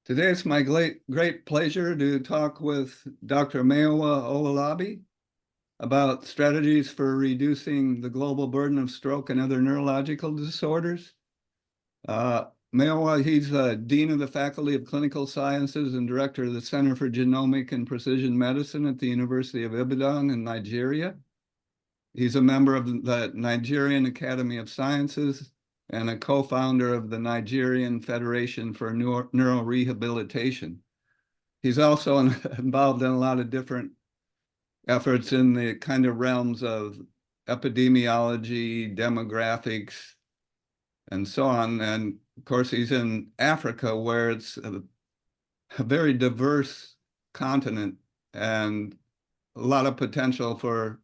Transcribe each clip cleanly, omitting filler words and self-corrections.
Today it's my great pleasure to talk with Dr. Mayowa Owolabi about strategies for reducing the global burden of stroke and other neurological disorders. Mayowa, he's Dean of the Faculty of Clinical Sciences and Director of the Center for Genomic and Precision Medicine at the University of Ibadan in Nigeria. He's a member of the Nigerian Academy of Sciences and a co-founder of the Nigerian Federation for Neurorehabilitation. He's also involved in a lot of different efforts in the kind of realms of epidemiology, demographics, and so on. And of course, he's in Africa, where it's a very diverse continent and a lot of potential for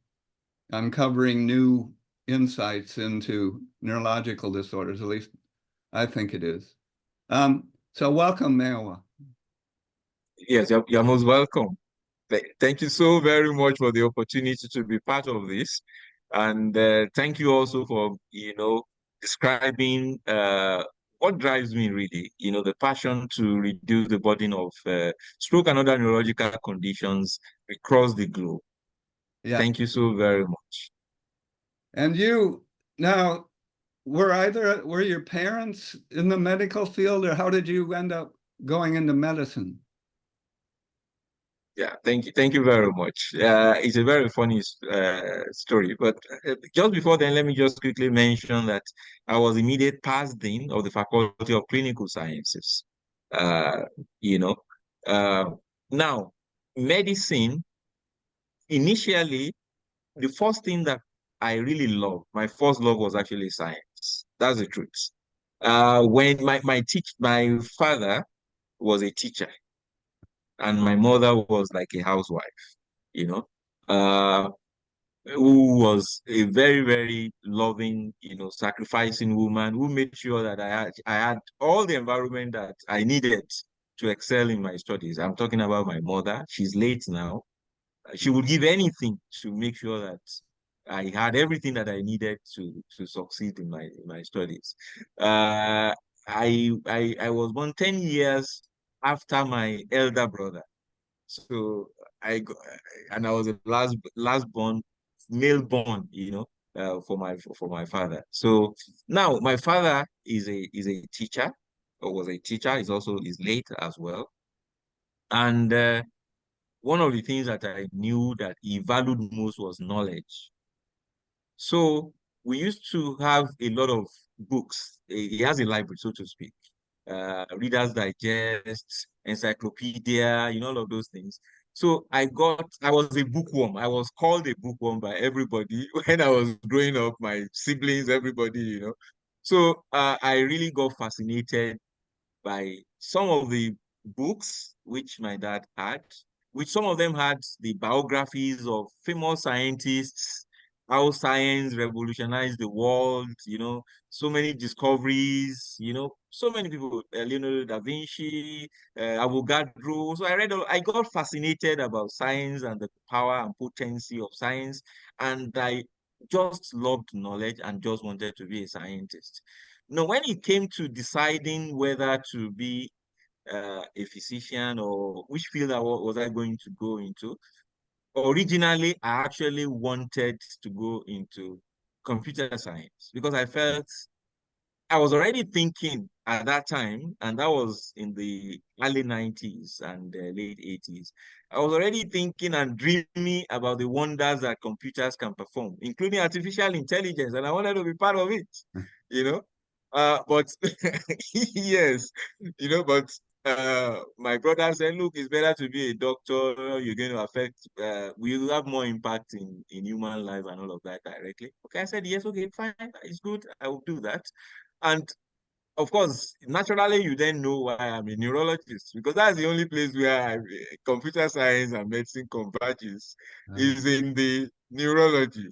uncovering new insights into neurological disorders. At least I think it is. So welcome, Mayowa. Yes, you're most welcome. Thank you so very much for the opportunity to be part of this. And thank you also for, describing what drives me really, the passion to reduce the burden of stroke and other neurological conditions across the globe. Yeah. Thank you so very much. And you, now, were your parents in the medical field, or how did you end up going into medicine? Yeah, thank you very much. It's a very funny story, but just before then, let me just quickly mention that I was immediate past dean of the Faculty of Clinical Sciences. Uh, you know, uh, Now, medicine, initially, the first thing that I really loved, my first love was actually science. That's the truth. When my father was a teacher and my mother was like a housewife, you know, uh, who was a very, very loving, sacrificing woman who made sure that I had all the environment that I needed to excel in my studies. I'm talking about my mother. She's late now. She would give anything to make sure that I had everything that I needed to succeed in my studies. I was born 10 years after my elder brother. So I go, and I was the last born, male born, for my father. So now my father is a teacher, or was a teacher. He's also is late as well. And one of the things that I knew that he valued most was knowledge. So we used to have a lot of books. He has a library, so to speak. Reader's Digest, encyclopedia, all of those things. So I was a bookworm. I was called a bookworm by everybody when I was growing up, my siblings, everybody. So I really got fascinated by some of the books which my dad had, which some of them had the biographies of famous scientists, how science revolutionized the world, so many discoveries, so many people, Leonardo da Vinci, Avogadro. So I got fascinated about science and the power and potency of science, and I just loved knowledge and just wanted to be a scientist. Now, when it came to deciding whether to be a physician or which field was I going to go into, originally, I actually wanted to go into computer science because I felt I was already thinking at that time, and that was in the early 90s and late 80s. I was already thinking and dreaming about the wonders that computers can perform, including artificial intelligence, and I wanted to be part of it, you know. But yes, but my brother said, look, it's better to be a doctor. You're going to we'll have more impact in human life and all of that directly. Okay, I said, yes, okay, fine, it's good. I will do that. And of course, naturally, you then know why I'm a neurologist, because that's the only place where computer science and medicine converges, is in the neurology.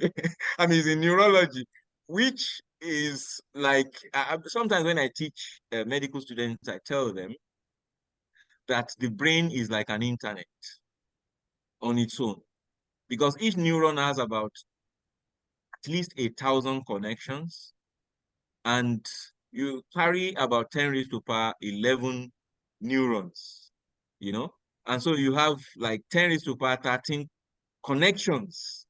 I mean, it's in neurology, which is like, sometimes when I teach medical students, I tell them that the brain is like an internet on its own, because each neuron has about at least 1,000 connections, and you carry about 10 raised to power 11 neurons, you know? And so you have like 10 raised to the power 13 connections.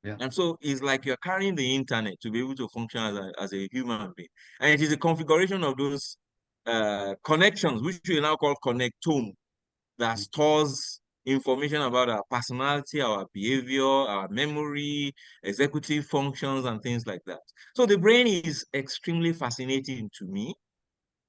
Yeah. And so it's like you're carrying the internet to be able to function as a human being. And it is a configuration of those connections, which we now call connectome, that stores information about our personality, our behavior, our memory, executive functions, and things like that. So the brain is extremely fascinating to me.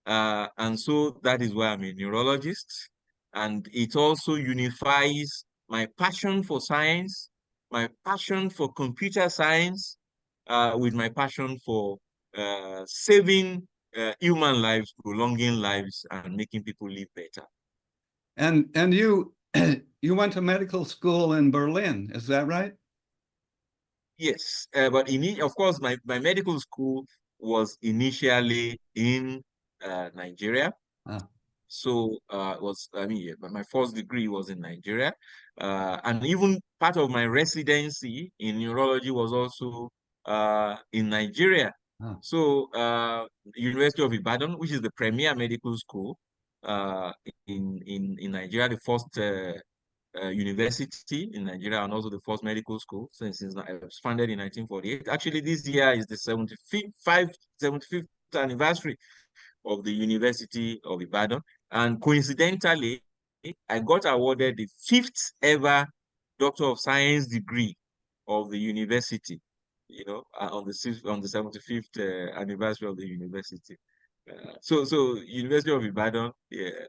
And so that is why I'm a neurologist. And it also unifies my passion for science, my passion for computer science, with my passion for saving human lives, prolonging lives, and making people live better. And you you went to medical school in Berlin, is that right? Yes, but of course, my medical school was initially in Nigeria. Ah, So I mean, yeah, but my first degree was in Nigeria. And even part of my residency in neurology was also in Nigeria. ah, So University of Ibadan, which is the premier medical school uh, in Nigeria, the first university in Nigeria, and also the first medical school since it was founded in 1948. Actually, this year is the 75th anniversary of the University of Ibadan. And coincidentally, I got awarded the 5th ever Doctor of Science degree of the university, on the 75th anniversary of the university. So University of Ibadan, yeah,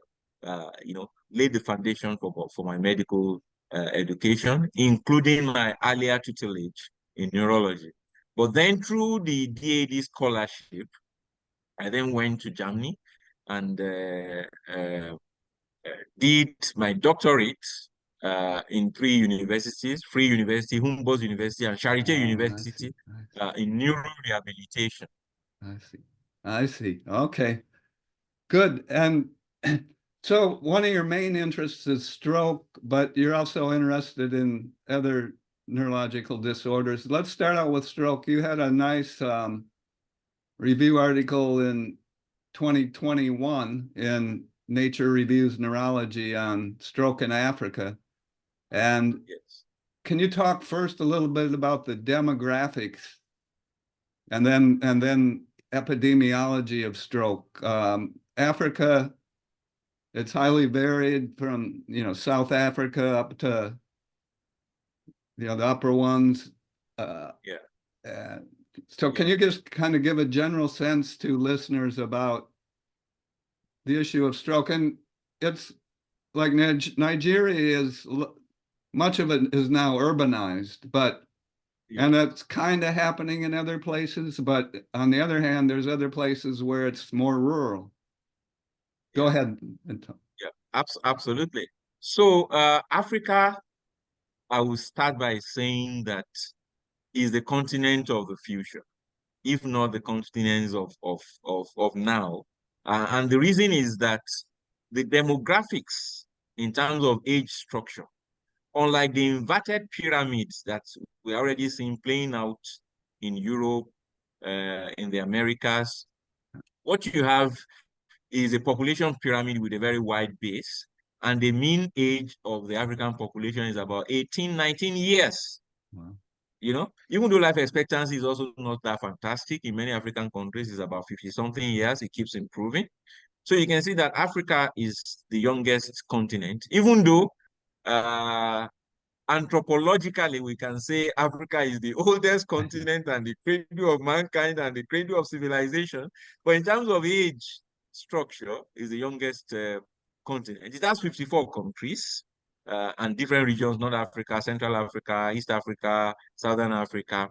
laid the foundation for my medical education, including my earlier tutelage in neurology. But then through the DAD scholarship, I then went to Germany and did my doctorate in three universities, Free University, Humboldt University, and Charité I see. University in neuro rehabilitation. I see. I see. Okay. Good. And so one of your main interests is stroke, but you're also interested in other neurological disorders. Let's start out with stroke. You had a nice review article in 2021 in Nature Reviews Neurology on stroke in Africa. And Yes. can you talk first a little bit about the demographics and then epidemiology of stroke? Africa, it's highly varied from, South Africa up to, the upper ones. Yeah. Uh, so can Yeah. you just kind of give a general sense to listeners about the issue of stroke? And it's like Nigeria is, much of it is now urbanized, Yeah. and that's kind of happening in other places. But on the other hand, there's other places where it's more rural. Go Yeah. ahead. Yeah. Absolutely. So Africa, I will start by saying that is the continent of the future, if not the continents of now. And the reason is that the demographics in terms of age structure, unlike the inverted pyramids that we're already seeing playing out in Europe, in the Americas, what you have is a population pyramid with a very wide base. And the mean age of the African population is about 18, 19 years. Wow. Even though life expectancy is also not that fantastic in many African countries, it's about 50 something years, it keeps improving. So you can see that Africa is the youngest continent, even though uh, anthropologically we can say Africa is the oldest continent and the cradle of mankind and the cradle of civilization. But in terms of age structure, is the youngest continent. It has 54 countries and different regions: North Africa, Central Africa, East Africa, Southern Africa.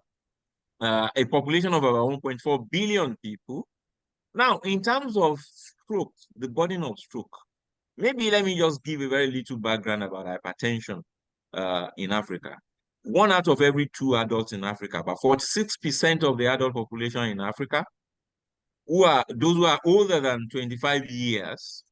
A population of about 1.4 billion people. Now, in terms of stroke, the burden of stroke, maybe let me just give a very little background about hypertension in Africa. 1 out of every 2 adults in Africa, about 46% of the adult population in Africa, those who are older than 25 years,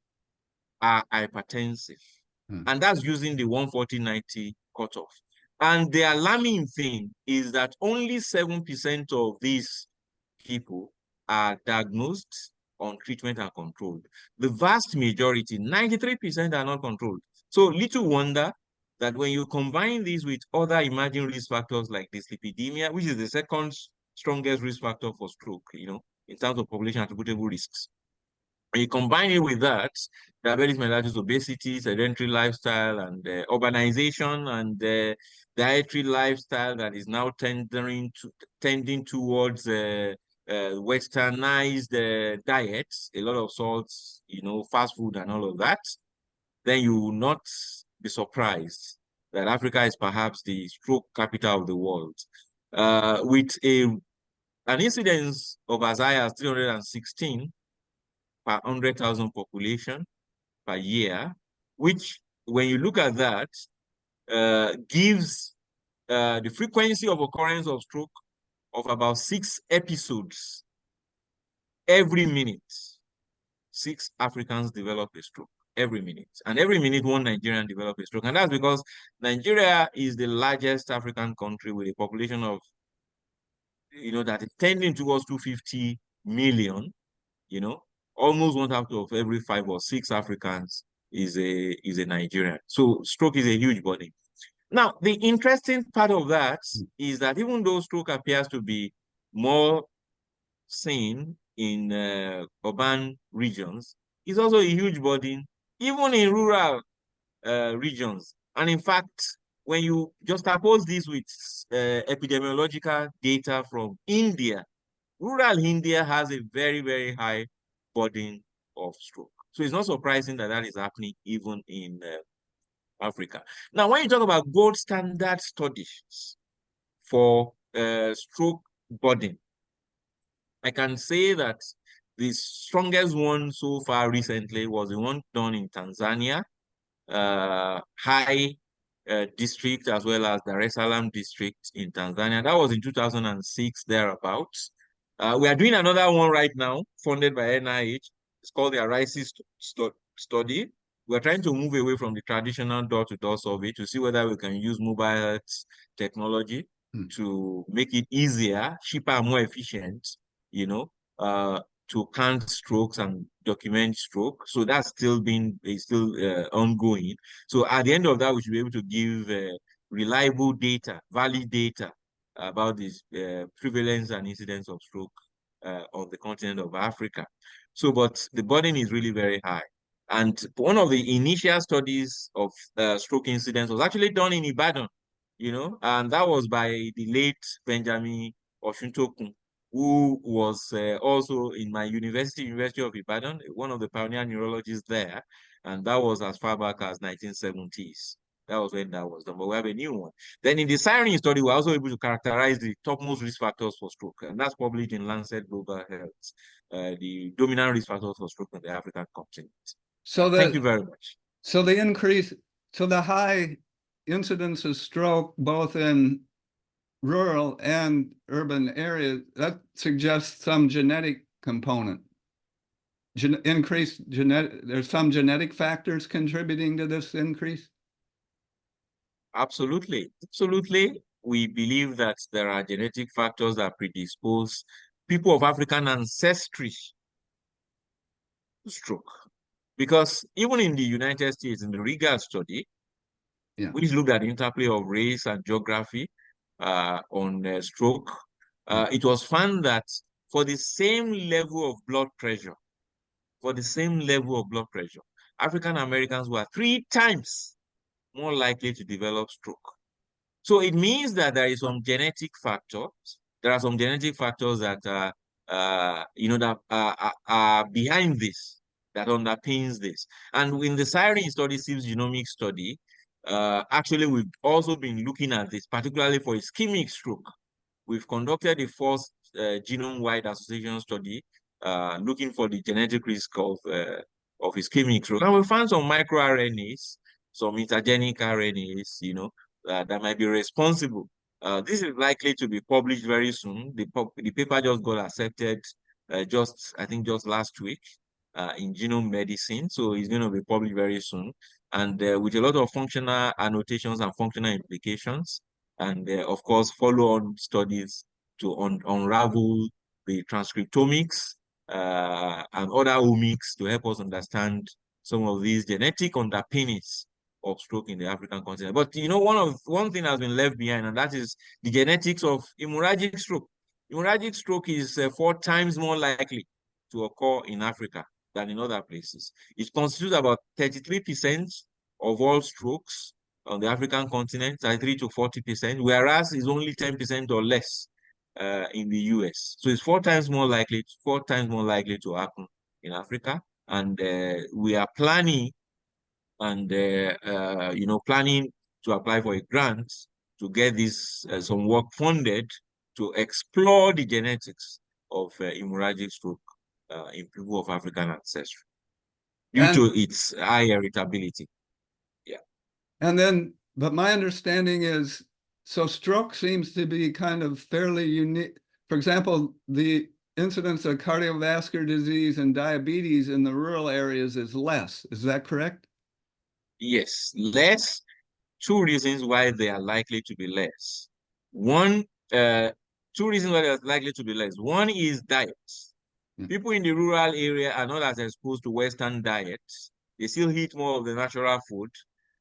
are hypertensive. Hmm. And that's using the 140/90 cutoff. And the alarming thing is that only 7% of these people are diagnosed on treatment are controlled. The vast majority, 93%, are not controlled. So little wonder that when you combine these with other emerging risk factors like dyslipidemia, which is the second strongest risk factor for stroke, in terms of population attributable risks. When you combine it with that, diabetes mellitus, obesity, sedentary lifestyle, and urbanization, and dietary lifestyle that is now tending towards westernized diets, a lot of salts, fast food and all of that, then you will not be surprised that Africa is perhaps the stroke capital of the world, with an incidence of as high as 316 per 100,000 population per year, which, when you look at that, gives the frequency of occurrence of stroke of about 6 episodes every minute. 6 Africans develop a stroke every minute. And every minute, 1 Nigerian develop a stroke. And that's because Nigeria is the largest African country with a population of, that is tending towards 250 million, almost 1 out of every 5 or 6 Africans is a Nigerian. So stroke is a huge body. Now, the interesting part of that is that even though stroke appears to be more seen in urban regions, it's also a huge burden, even in rural regions. And in fact, when you just oppose this with epidemiological data from India, rural India has a very, very high burden of stroke. So it's not surprising that that is happening even in Africa. Now, when you talk about gold standard studies for stroke burden, I can say that the strongest one so far recently was the one done in Tanzania, High district, as well as Dar es Salaam district in Tanzania. That was in 2006, thereabouts. We are doing another one right now, funded by NIH. It's called the ARISE study. We're trying to move away from the traditional door-to-door survey to see whether we can use mobile health technology to make it easier, cheaper, and more efficient, to count strokes and document stroke. So that's still ongoing. So at the end of that, we should be able to give reliable data, valid data about this prevalence and incidence of stroke on the continent of Africa. So, but the burden is really very high. And one of the initial studies of stroke incidence was actually done in Ibadan, and that was by the late Benjamin Oshuntokun, who was also in my University of Ibadan, one of the pioneer neurologists there. And that was as far back as 1970s. That was when that was done, but we have a new one. Then in the Siren study, we're also able to characterize the topmost risk factors for stroke, and that's published in Lancet Global Health, the dominant risk factors for stroke on the African continent. So thank you very much. So the high incidence of stroke, both in rural and urban areas, that suggests some genetic component. There's some genetic factors contributing to this increase? Absolutely. Absolutely. We believe that there are genetic factors that predispose people of African ancestry to stroke. Because even in the United States, in the REGAL study, which looked at the interplay of race and geography on stroke, it was found that for the same level of blood pressure, African Americans were 3 times more likely to develop stroke. So it means that there is some genetic factors. There are some genetic factors that that are behind this, that underpins this. And in the Siren study, SIV's genomic study, actually we've also been looking at this, particularly for ischemic stroke. We've conducted the first genome-wide association study looking for the genetic risk of ischemic stroke. And we found some microRNAs, some intergenic RNAs, that might be responsible. This is likely to be published very soon. The paper just got accepted I think just last week in Genome Medicine. So it's going to be published very soon. And with a lot of functional annotations and functional implications. And of course, follow-on studies to unravel the transcriptomics and other omics to help us understand some of these genetic underpinnings of stroke in the African continent. But you know, one thing has been left behind, and that is the genetics of hemorrhagic stroke. Hemorrhagic stroke is 4 times more likely to occur in Africa than in other places. It constitutes about 33% of all strokes on the African continent, 33 to 40%, whereas it's only 10% or less in the US. So it's 4 times more likely to happen in Africa. And we are planning planning to apply for a grant to get this some work funded to explore the genetics of hemorrhagic stroke in people of African ancestry due And to its high heritability. Yeah. and then, but my understanding is, so stroke seems to be kind of fairly unique. For example, the incidence of cardiovascular disease and diabetes in the rural areas is less. Is that correct? Yes, less. 2 reasons why they are likely to be less. One, 2 reasons why they are likely to be less. One is diet. People in the rural area are not as exposed to Western diets. They still eat more of the natural food.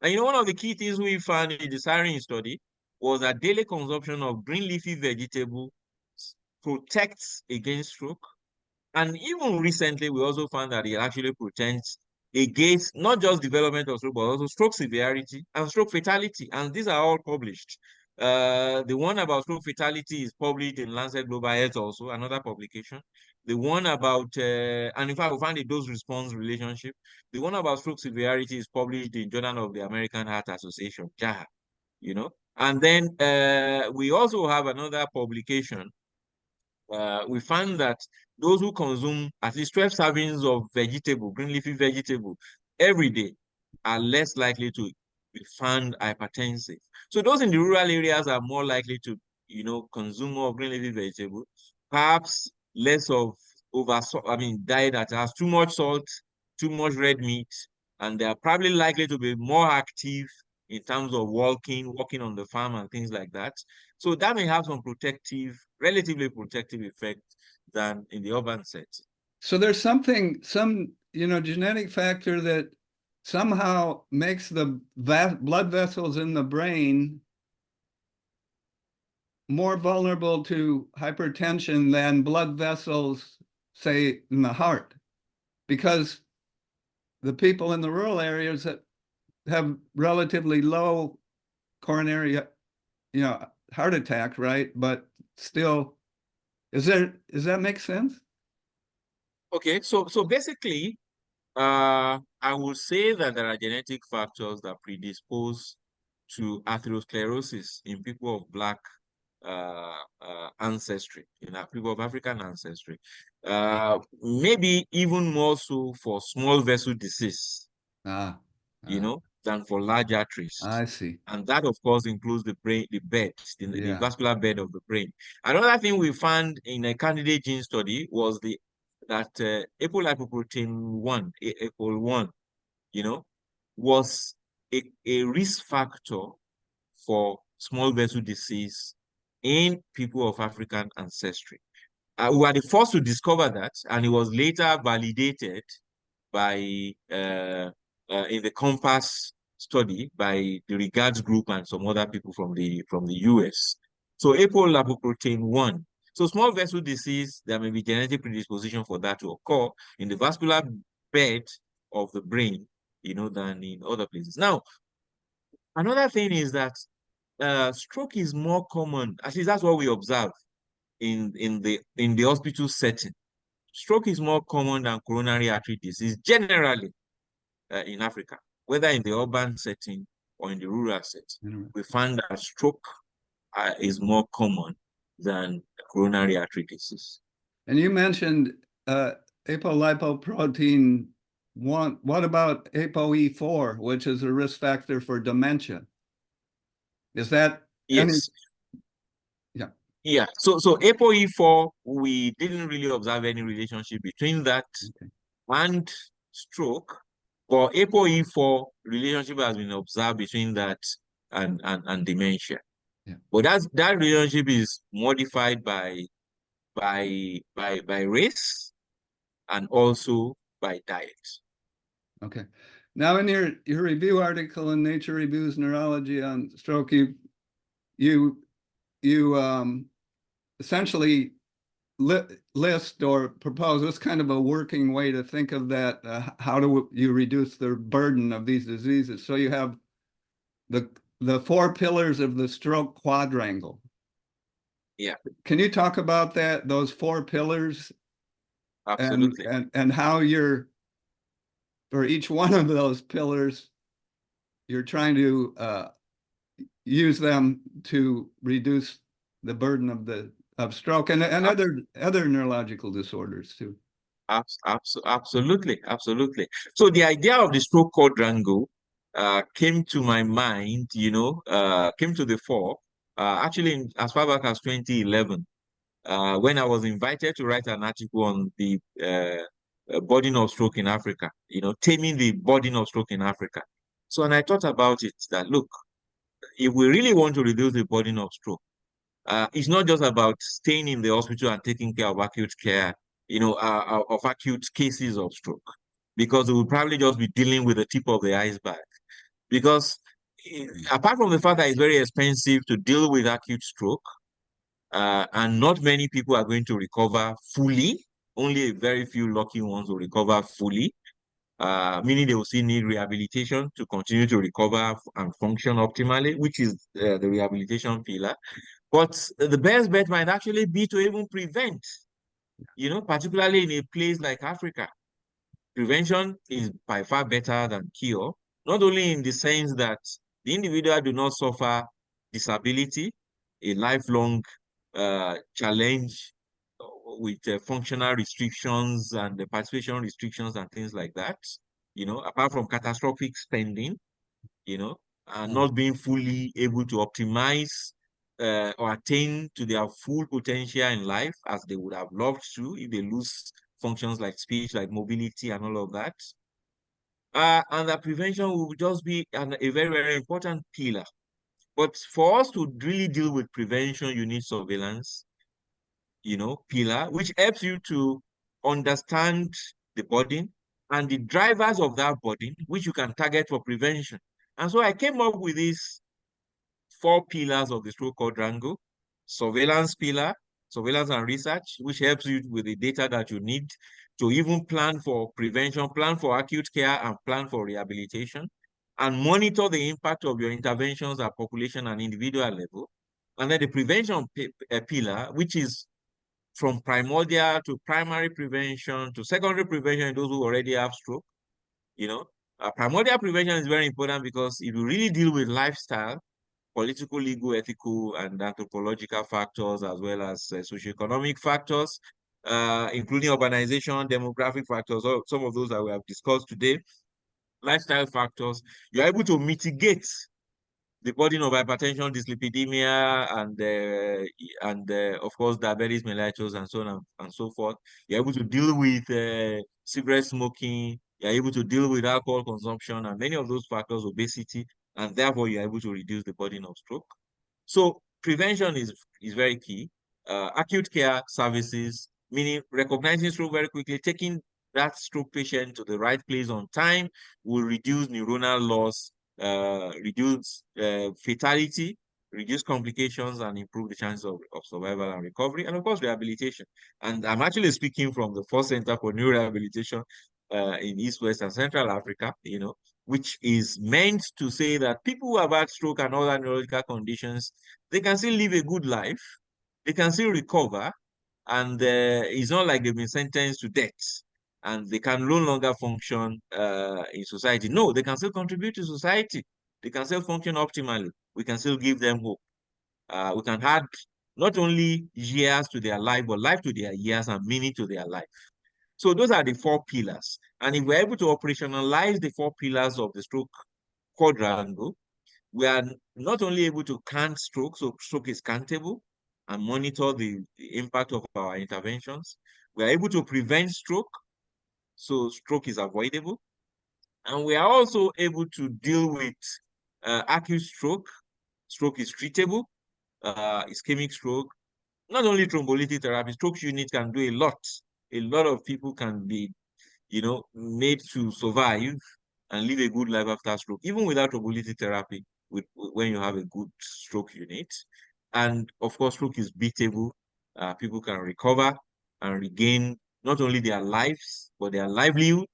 And you know, one of the key things we found in the Siren study was that daily consumption of green leafy vegetables protects against stroke. And even recently, we also found that it actually protects against not just development of stroke, but also stroke severity and stroke fatality. And these are all published. The one about stroke fatality is published in Lancet Global Health, also another publication. The one about, and in fact, we found a dose-response relationship. The one about stroke severity is published in Journal of the American Heart Association, JAHA, you know. And then we also have another publication. We found that those who consume at least 12 servings of vegetable, green leafy vegetable every day are less likely to be found hypertensive. So those in the rural areas are more likely to, consume more green leafy vegetable, perhaps less of diet that has too much salt, too much red meat, and they are probably likely to be more active in terms of walking on the farm and things like that. So that may have some relatively protective effect than in the urban setting. So there's some genetic factor that somehow makes the blood vessels in the brain more vulnerable to hypertension than blood vessels, say, in the heart, because the people in the rural areas that have relatively low coronary, heart attack, right? But still, does that make sense? Okay, so basically, I would say that there are genetic factors that predispose to atherosclerosis in people of Black ancestry, people of African ancestry. Maybe even more so for small vessel disease, than for large arteries. I see. And that, of course, includes the brain, the vascular bed of the brain. Another thing we found in a candidate gene study was that apolipoprotein 1, APOL1, was a risk factor for small vessel disease in people of African ancestry. We were the first to discover that, and it was later validated by in the COMPASS study by the Regards Group and some other people from the US. So apolipoprotein 1. So small vessel disease, there may be genetic predisposition for that to occur in the vascular bed of the brain, than in other places. Now, another thing is that stroke is more common. At least that's what we observe in the hospital setting. Stroke is more common than coronary artery disease generally in Africa, whether in the urban setting or in the rural setting. We find that stroke is more common than coronary artery disease. And you mentioned apolipoprotein 1. What about ApoE4, which is a risk factor for dementia? Is that yes? Yeah. Yeah. So ApoE4, we didn't really observe any relationship between that and stroke, but ApoE4 relationship has been observed between that and dementia. Yeah. But that relationship is modified by race and also by diet. Okay. Now, in your review article in Nature Reviews Neurology on stroke, you essentially list or propose what's kind of a working way to think of that. How do you reduce the burden of these diseases? So you have the four pillars of the stroke quadrangle. Yeah, Can you talk about that, those four pillars, absolutely. and how you're, for each one of those pillars, you're trying to use them to reduce the burden of stroke and other neurological disorders too. Absolutely, absolutely. So the idea of the stroke quadrangle came to my mind, came to the fore, actually as far back as 2011, when I was invited to write an article on the burden of stroke in Africa, taming the burden of stroke in Africa. So, and I thought about it that, look, if we really want to reduce the burden of stroke, it's not just about staying in the hospital and taking care of acute care, of acute cases of stroke, because we will probably just be dealing with the tip of the iceberg. Because apart from the fact that it's very expensive to deal with acute stroke, and not many people are going to recover fully, only a very few lucky ones will recover fully, meaning they will still need rehabilitation to continue to recover and function optimally, which is the rehabilitation pillar. But the best bet might actually be to even prevent, particularly in a place like Africa. Prevention is by far better than cure, not only in the sense that the individual do not suffer disability, a lifelong challenge with functional restrictions and the participation restrictions and things like that, apart from catastrophic spending, and not being fully able to optimize or attain to their full potential in life as they would have loved to if they lose functions like speech, like mobility, and all of that. And that prevention will just be a very, very important pillar. But for us to really deal with prevention, you need surveillance, pillar, which helps you to understand the burden and the drivers of that burden, which you can target for prevention. And so I came up with these four pillars of the stroke quadrangle: surveillance pillar, surveillance and research, which helps you with the data that you need to even plan for prevention, plan for acute care, and plan for rehabilitation, and monitor the impact of your interventions at population and individual level. And then the prevention pillar, which is from primordial to primary prevention to secondary prevention in those who already have stroke. Primordial prevention is very important because if you really deal with lifestyle, political, legal, ethical, and anthropological factors, as well as socioeconomic factors, including urbanization, demographic factors, or some of those that we have discussed today, lifestyle factors, you're able to mitigate the burden of hypertension, dyslipidemia, and of course diabetes mellitus, and so on and so forth. You're able to deal with cigarette smoking. You're able to deal with alcohol consumption and many of those factors, obesity, and therefore you're able to reduce the burden of stroke. So prevention is very key. Acute care services, meaning recognizing stroke very quickly, taking that stroke patient to the right place on time, will reduce neuronal loss, reduce fatality, reduce complications, and improve the chances of survival and recovery, and of course rehabilitation. And I'm actually speaking from the first Center for Neurorehabilitation in East, West, and Central Africa, which is meant to say that people who have had stroke and other neurological conditions, they can still live a good life, they can still recover, and it's not like they've been sentenced to death and they can no longer function in society. No, they can still contribute to society. They can still function optimally. We can still give them hope. We can add not only years to their life, but life to their years and meaning to their life. So those are the four pillars. And if we're able to operationalize the four pillars of the stroke quadrangle, we are not only able to count stroke, so stroke is countable, and monitor the impact of our interventions. We are able to prevent stroke, so stroke is avoidable. And we are also able to deal with acute stroke. Stroke is treatable, ischemic stroke. Not only thrombolytic therapy, stroke unit can do a lot a lot of people can be, made to survive and live a good life after stroke, even without mobility therapy, when you have a good stroke unit. And of course, stroke is beatable. People can recover and regain not only their lives, but their livelihood,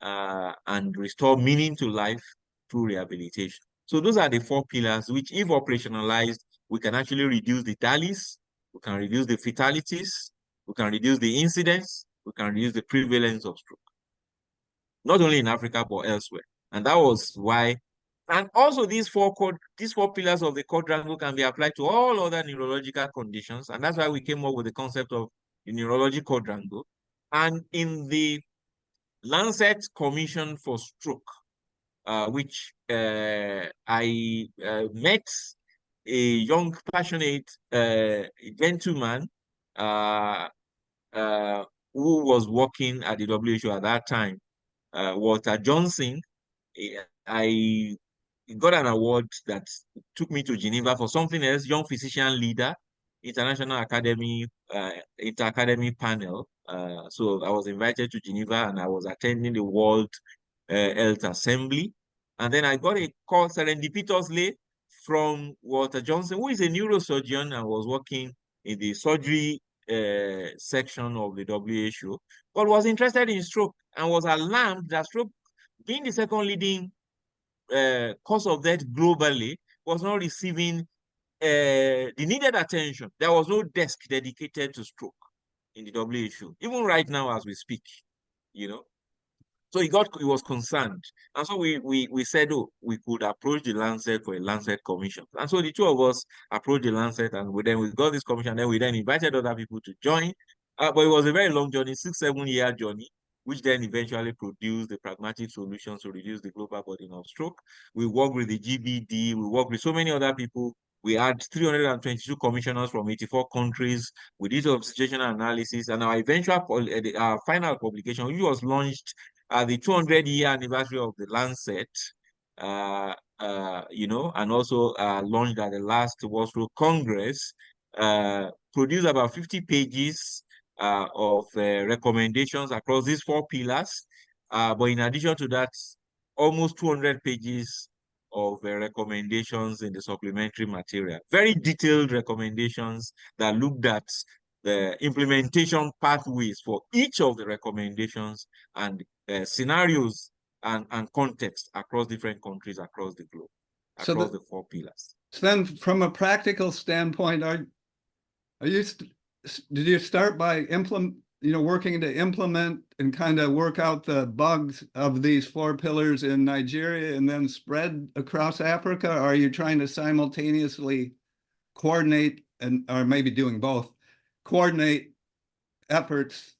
and restore meaning to life through rehabilitation. So those are the four pillars, which if operationalized, we can actually reduce the DALYs, we can reduce the fatalities, we can reduce the incidence, we can reduce the prevalence of stroke, not only in Africa, but elsewhere. And that was why, and also these four pillars of the quadrangle can be applied to all other neurological conditions. And that's why we came up with the concept of the neurological quadrangle. And in the Lancet Commission for Stroke, which I met a young, passionate gentleman uh, uh, who was working at the WHO at that time, Walter Johnson. I got an award that took me to Geneva for something else, Young Physician Leader, International Academy, Inter-Academy Panel. So I was invited to Geneva and I was attending the World Health Assembly. And then I got a call serendipitously from Walter Johnson, who is a neurosurgeon and was working in the surgery section of the WHO, but was interested in stroke and was alarmed that stroke, being the second leading cause of death globally, was not receiving the needed attention. There was no desk dedicated to stroke in the WHO, even right now as we speak, you know. So he was concerned. And so we said, oh, we could approach the Lancet for a Lancet commission. And so the two of us approached the Lancet, and we got this commission, and then we invited other people to join. But it was a very long journey, 6-7 year journey, which then eventually produced the pragmatic solutions to reduce the global burden of stroke. We worked with the GBD, we worked with so many other people. We had 322 commissioners from 84 countries. We did a situation analysis, and our our final publication, which was launched at the 200-year anniversary of the Lancet, and also launched at the last World Stroke Congress, produced about 50 pages of recommendations across these four pillars. But in addition to that, almost 200 pages of recommendations in the supplementary material. Very detailed recommendations that looked at the implementation pathways for each of the recommendations and scenarios and context across different countries across the globe, across the four pillars. So then from a practical standpoint, did you start by working to implement and kind of work out the bugs of these four pillars in Nigeria and then spread across Africa? Or are you trying to simultaneously coordinate or maybe doing both, coordinate efforts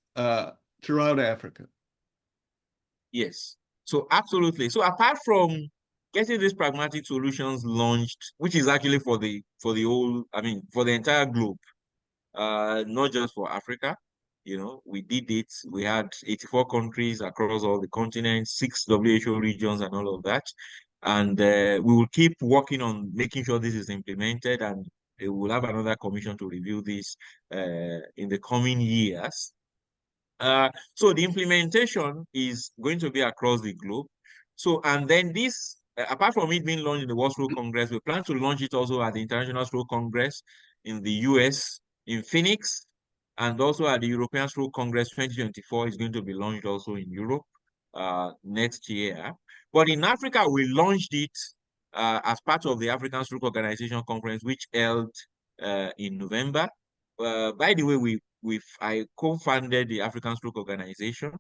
throughout Africa? Yes. So absolutely. So apart from getting these pragmatic solutions launched, which is actually for the for the entire globe, not just for Africa, we did it. We had 84 countries across all the continents, 6 WHO regions and all of that. And we will keep working on making sure this is implemented, and we will have another commission to review this in the coming years. So the implementation is going to be across the globe. So, and then this, apart from it being launched in the World Stroke Congress, we plan to launch it also at the International Stroke Congress in the US, in Phoenix, and also at the European Stroke Congress 2024 is going to be launched also in Europe next year. But in Africa, we launched it as part of the African Stroke Organization Conference, which held in November. By the way, I co-founded the African Stroke Organization,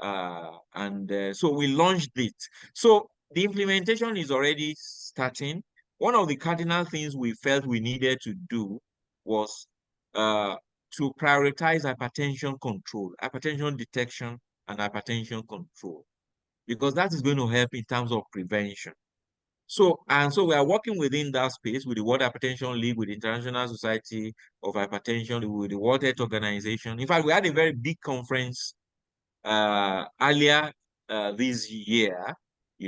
so we launched it. So the implementation is already starting. One of the cardinal things we felt we needed to do was to prioritize hypertension control, hypertension detection, and hypertension control, because that is going to help in terms of prevention. So we are working within that space with the World Hypertension League, with the International Society of Hypertension, with the World Health Organization. In fact, we had a very big conference earlier this year.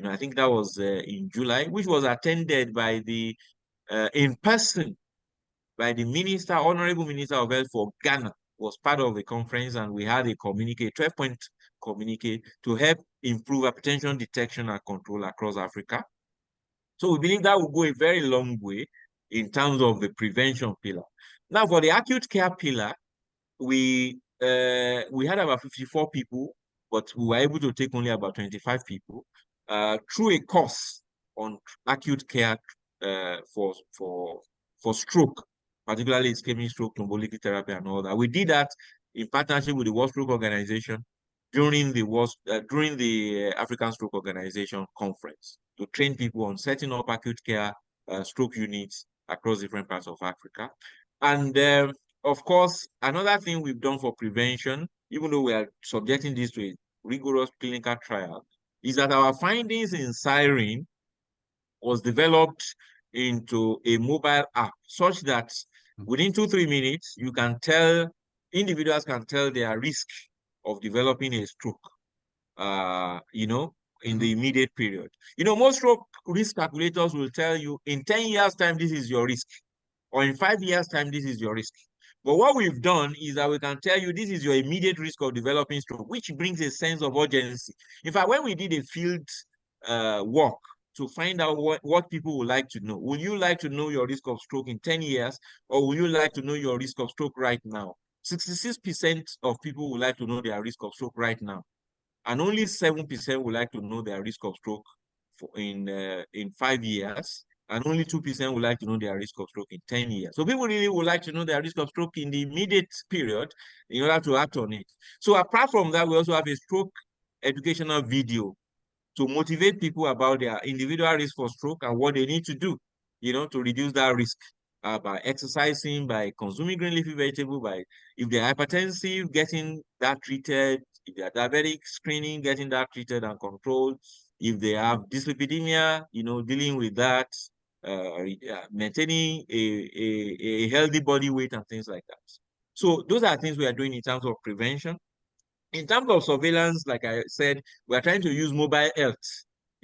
I think that was in July, which was attended by in person by the Honorable Minister of Health for Ghana, was part of the conference, and we had a communique, 12-point communique to help improve hypertension detection and control across Africa. So we believe that will go a very long way in terms of the prevention pillar. Now, for the acute care pillar, we had about 54 people, but we were able to take only about 25 people through a course on acute care for stroke, particularly ischemic stroke, thrombolytic therapy, and all that. We did that in partnership with the World Stroke Organization during the African Stroke Organization conference to train people on setting up acute care stroke units across different parts of Africa. And of course, another thing we've done for prevention, even though we are subjecting this to a rigorous clinical trial, is that our findings in Siren was developed into a mobile app such that within 2-3 minutes, individuals can tell their risk of developing a stroke, in the immediate period. Most stroke risk calculators will tell you in 10 years' time, this is your risk, or in 5 years' time, this is your risk. But what we've done is that we can tell you this is your immediate risk of developing stroke, which brings a sense of urgency. In fact, when we did a field work to find out what people would like to know, would you like to know your risk of stroke in 10 years, or would you like to know your risk of stroke right now? 66% of people would like to know their risk of stroke right now, and only 7% would like to know their risk of stroke in 5 years, and only 2% would like to know their risk of stroke in 10 years. So people really would like to know their risk of stroke in the immediate period in order to act on it. So apart from that, we also have a stroke educational video to motivate people about their individual risk for stroke and what they need to do, to reduce that risk by exercising, by consuming green leafy vegetable, by, if they're hypertensive, getting that treated, if they're diabetic, screening, getting that treated and controlled, if they have dyslipidemia, dealing with that, maintaining a healthy body weight and things like that. So those are things we are doing in terms of prevention. In terms of surveillance, like I said, we are trying to use mobile health,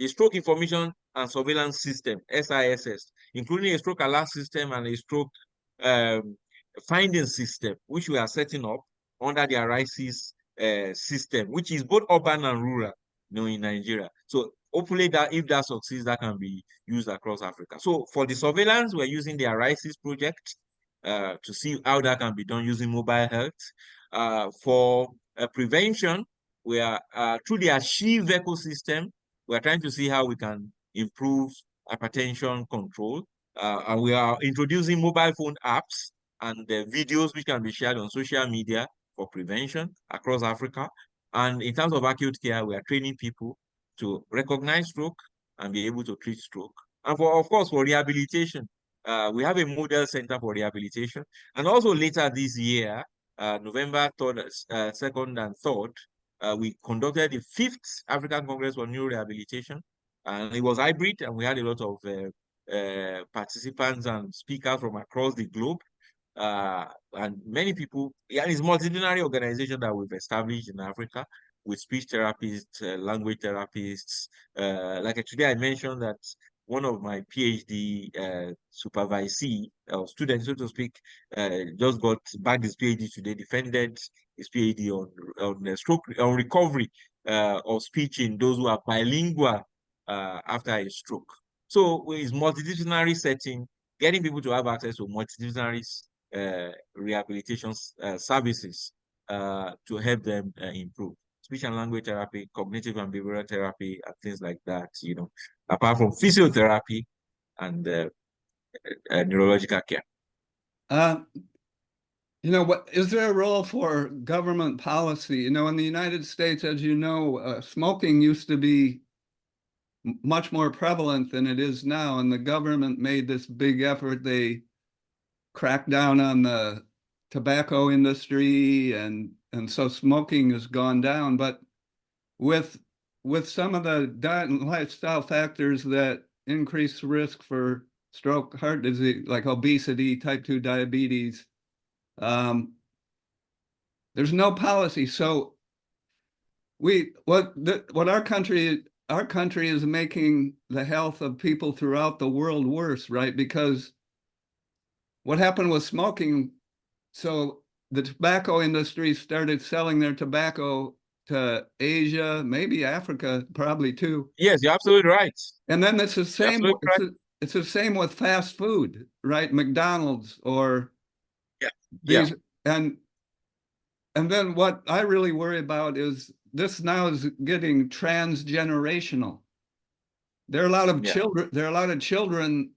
a stroke information and surveillance system, SISS, including a stroke alert system and a stroke finding system, which we are setting up under the ARISIS system, which is both urban and rural, in Nigeria. So hopefully that if that succeeds, that can be used across Africa. So for the surveillance, we're using the ARISIS project to see how that can be done using mobile health. For prevention, we are through the Achieve ecosystem, we are trying to see how we can improve hypertension control. And we are introducing mobile phone apps and videos which can be shared on social media for prevention across Africa. And in terms of acute care, we are training people to recognize stroke and be able to treat stroke. And of course, for rehabilitation, we have a model center for rehabilitation. And also later this year, November 3rd, 2nd, and 3rd, we conducted the 5th African Congress for Neuro Rehabilitation, and it was hybrid, and we had a lot of participants and speakers from across the globe, and many people. Yeah, it's a multidisciplinary organization that we've established in Africa with speech therapists, language therapists. Like today, I mentioned that one of my PhD supervisee or students, so to speak, just got back his PhD today, defended his PhD on stroke, on recovery of speech in those who are bilingual after a stroke. So it's multidisciplinary setting, getting people to have access to multidisciplinary rehabilitation services to help them improve. Speech and language therapy, cognitive and behavioral therapy, and things like that, apart from physiotherapy and neurological care. What is there a role for government policy? In the United States, as you know, smoking used to be much more prevalent than it is now, and the government made this big effort. They cracked down on the tobacco industry, and so smoking has gone down. But with some of the diet and lifestyle factors that increase risk for stroke, heart disease, like obesity, type 2 diabetes, there's no policy. So what our country is making the health of people throughout the world worse, right? Because what happened with smoking, so the tobacco industry started selling their tobacco to Asia, maybe Africa, probably too. Yes, you're absolutely right. And then it's the You're same. absolutely right. It's the same with fast food, right? McDonald's or Yeah. Yeah. these, and then what I really worry about is this now is getting transgenerational. There are a lot of Yeah. children. There are a lot of children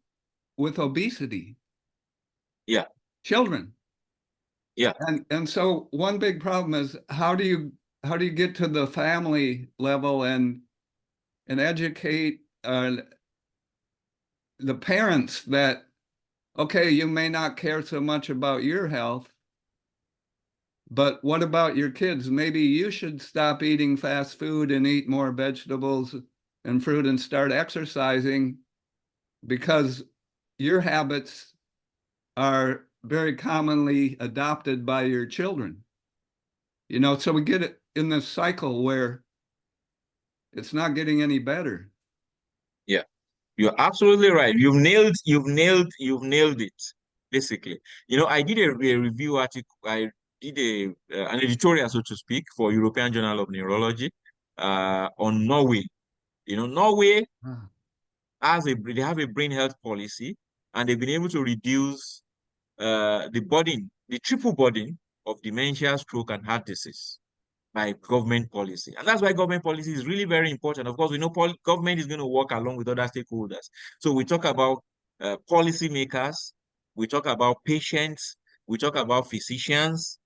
with obesity. Yeah. Children. Yeah. And so one big problem is how do you get to the family level and educate the parents that, okay, you may not care so much about your health, but what about your kids? Maybe you should stop eating fast food and eat more vegetables and fruit and start exercising because your habits are very commonly adopted by your children. You know, so we get it in this cycle where it's not getting any better. Yeah. You're absolutely right. You've nailed it, basically. You know, I did a review article, I did an editorial, so to speak, for European Journal of Neurology on Norway. You know, Norway Ah, they have a brain health policy, and they've been able to reduce the triple burden of dementia, stroke, and heart disease by government policy. And that's why government policy is really very important. Of course, we know government is going to work along with other stakeholders. So we talk about policy makers, we talk about patients, we talk about physicians,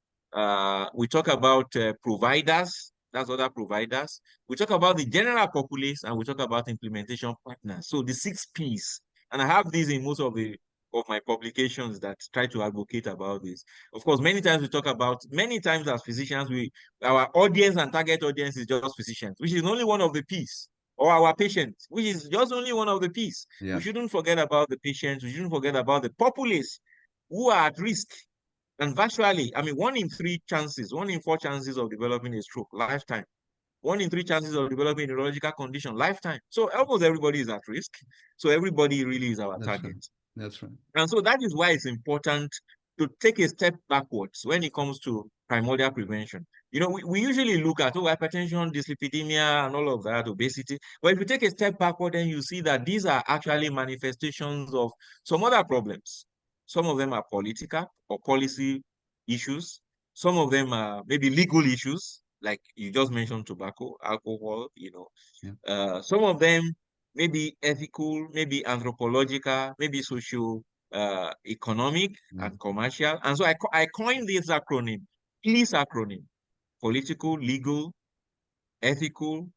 we talk about providers, that's other providers. We talk about the general populace, and we talk about implementation partners. So the 6 Ps. And I have these in most of my publications that try to advocate about this. Of course, many times as physicians, our audience and target audience is just physicians, which is only one of the P's, or our patients, which is just only one of the P's. We yes, shouldn't forget about the patients. We shouldn't forget about the populace who are at risk. And virtually, I mean, 1 in 4 chances of developing a stroke, lifetime. 1 in 3 chances of developing a neurological condition, lifetime. So almost everybody is at risk. So everybody really is our that's right. target. That's right. And so that is why it's important to take a step backwards when it comes to primordial prevention. You know, we usually look at, hypertension, dyslipidemia, and all of that, obesity. But if you take a step backward, then you see that these are actually manifestations of some other problems. Some of them are political or policy issues. Some of them are maybe legal issues, like you just mentioned tobacco, alcohol, Yeah. Some of them maybe ethical, maybe anthropological, maybe social, economic, Yeah. and commercial. And so I coined this acronym, PLEASE acronym: political, legal, ethical,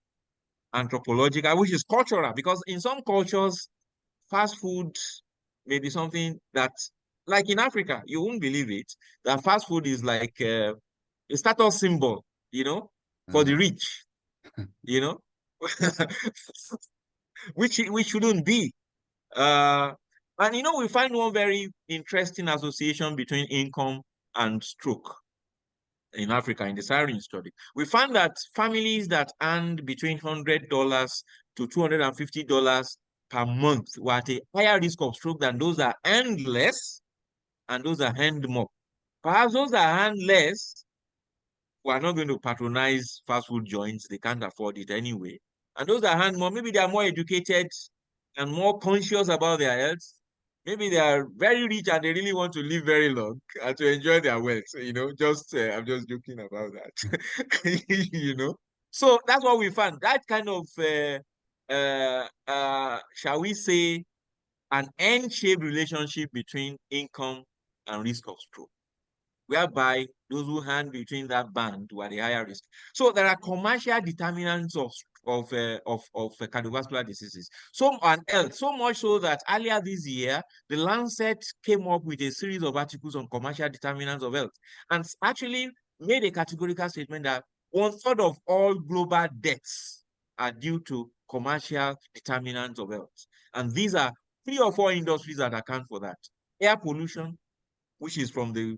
anthropological, which is cultural, because in some cultures, fast food may be something that, like in Africa, you won't believe it, that fast food is like a status symbol, for the Uh, rich, you know, which shouldn't be. And we find one very interesting association between income and stroke in Africa in the Siren study. We found that families that earned between $100 to $250 per month were at a higher risk of stroke than those that earned less and those that earned more. Perhaps those that earned less were not going to patronize fast food joints. They can't afford it anyway. And those that earn more, maybe they are more educated and more conscious about their health. Maybe they are very rich and they really want to live very long and to enjoy their wealth. I'm just joking about that. So that's what we found. That kind of, shall we say, an N-shaped relationship between income and risk of stroke, whereby those who hang between that band were the higher risk. So there are commercial determinants of cardiovascular diseases. So much so that earlier this year, the Lancet came up with a series of articles on commercial determinants of health, and actually made a categorical statement that 1/3 of all global deaths are due to commercial determinants of health. And these are 3 or 4 industries that account for that: air pollution, which is from the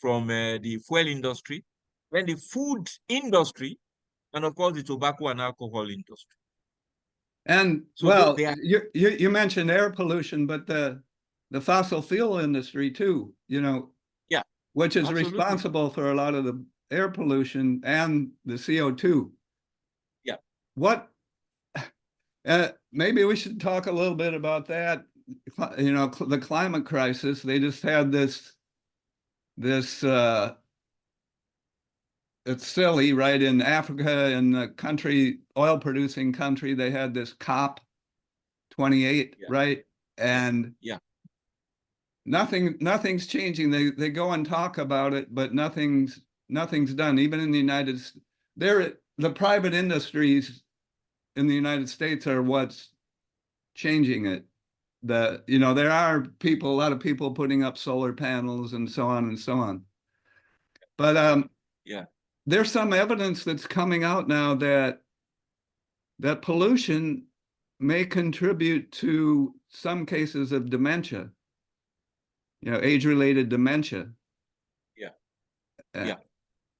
fuel industry, then the food industry, and of course the tobacco and alcohol industry. and So well, they are, you mentioned air pollution, but the fossil fuel industry too. yeah, which is Absolutely. responsible for a lot of the air pollution and the CO2. Yeah. What, maybe we should talk a little bit about that. You know, the climate crisis. They just had this, it's silly, right? In Africa, in the country, oil producing country, they had this COP 28, Yeah. right? And Yeah. nothing's changing. They go and talk about it, but nothing's done. Even in the United States, the private industries in the United States are what's changing it. There are a lot of people putting up solar panels and so on and so on. But Yeah. there's some evidence that's coming out now that pollution may contribute to some cases of dementia, age-related dementia. Yeah. Uh, Yeah.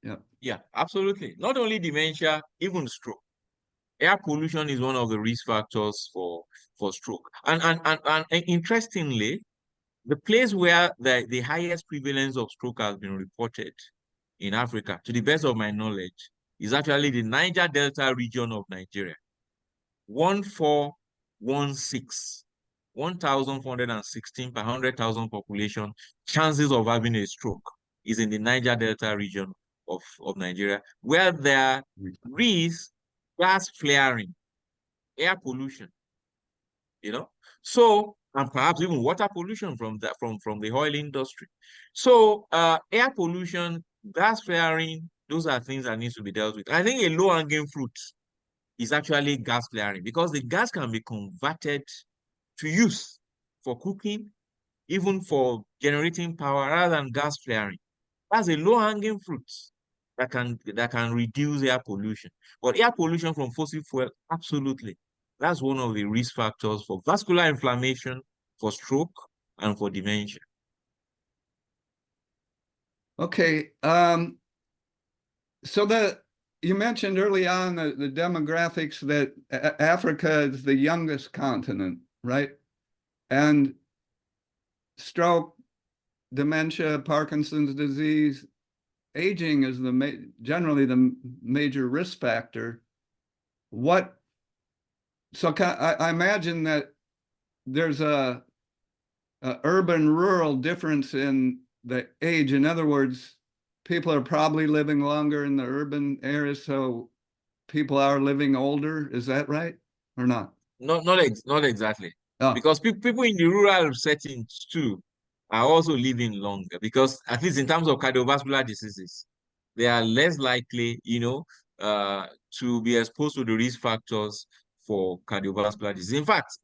yeah. Yeah. Absolutely. Not only dementia, even stroke. Air pollution is one of the risk factors for stroke. And interestingly, the place where the highest prevalence of stroke has been reported in Africa, to the best of my knowledge, is actually the Niger Delta region of Nigeria. 1416, 1,416 per 100,000 population, chances of having a stroke is in the Niger Delta region of Nigeria, where there is gas flaring, air pollution, So, and perhaps even water pollution from the oil industry. So, air pollution, gas flaring, those are things that need to be dealt with. I think a low-hanging fruit is actually gas flaring, because the gas can be converted to use for cooking, even for generating power, rather than gas flaring. That's a low-hanging fruit that can reduce air pollution. But air pollution from fossil fuel, absolutely. That's one of the risk factors for vascular inflammation, for stroke, and for dementia. Okay. So you mentioned early on the demographics that Africa is the youngest continent, right? And stroke, dementia, Parkinson's disease, aging is generally the major risk factor. So I imagine that there's a urban-rural difference in the age. In other words, people are probably living longer in the urban areas, so people are living older. Is that right or not? Not exactly. Oh, Because people in the rural settings too are also living longer, because at least in terms of cardiovascular diseases, they are less likely, to be exposed to the risk factors for cardiovascular disease. In fact,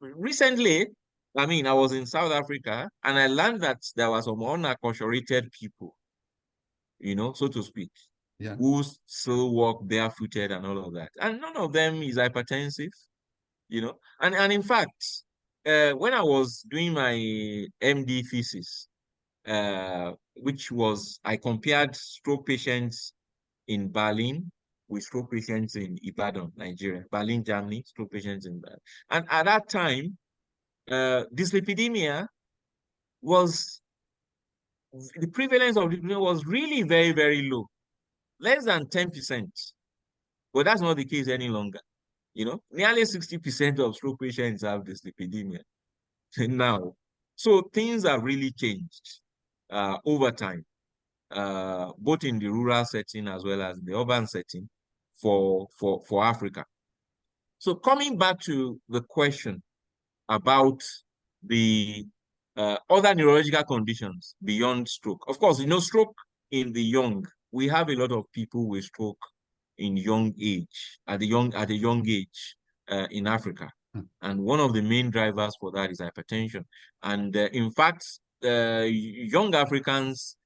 recently, I was in South Africa and I learned that there were some unacculturated people, so to speak, yeah. who still walk barefooted and all of that. And none of them is hypertensive, And in fact, when I was doing my MD thesis, I compared stroke patients in Berlin with stroke patients in Ibadan, Nigeria, Berlin, Germany, stroke patients in Berlin. And at that time, dyslipidemia the prevalence of dyslipidemia was really very, very low, less than 10%. But that's not the case any longer. Nearly 60% of stroke patients have dyslipidemia now. So things have really changed over time, both in the rural setting as well as the urban setting for Africa. So coming back to the question about the other neurological conditions beyond stroke. Of course, stroke in the young, we have a lot of people with stroke in young age, at a young age in Africa. And one of the main drivers for that is hypertension. And in fact, young Africans,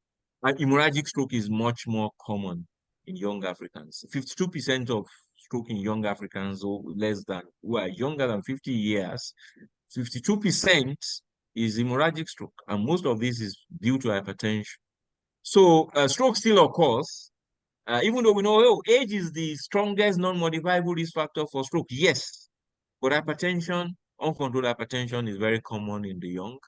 hemorrhagic stroke is much more common in young Africans. 52% of stroke in young Africans who are younger than 50 years, 52% is hemorrhagic stroke. And most of this is due to hypertension. So stroke still occurs, even though we know age is the strongest non-modifiable risk factor for stroke. Yes, but hypertension, uncontrolled hypertension, is very common in the young.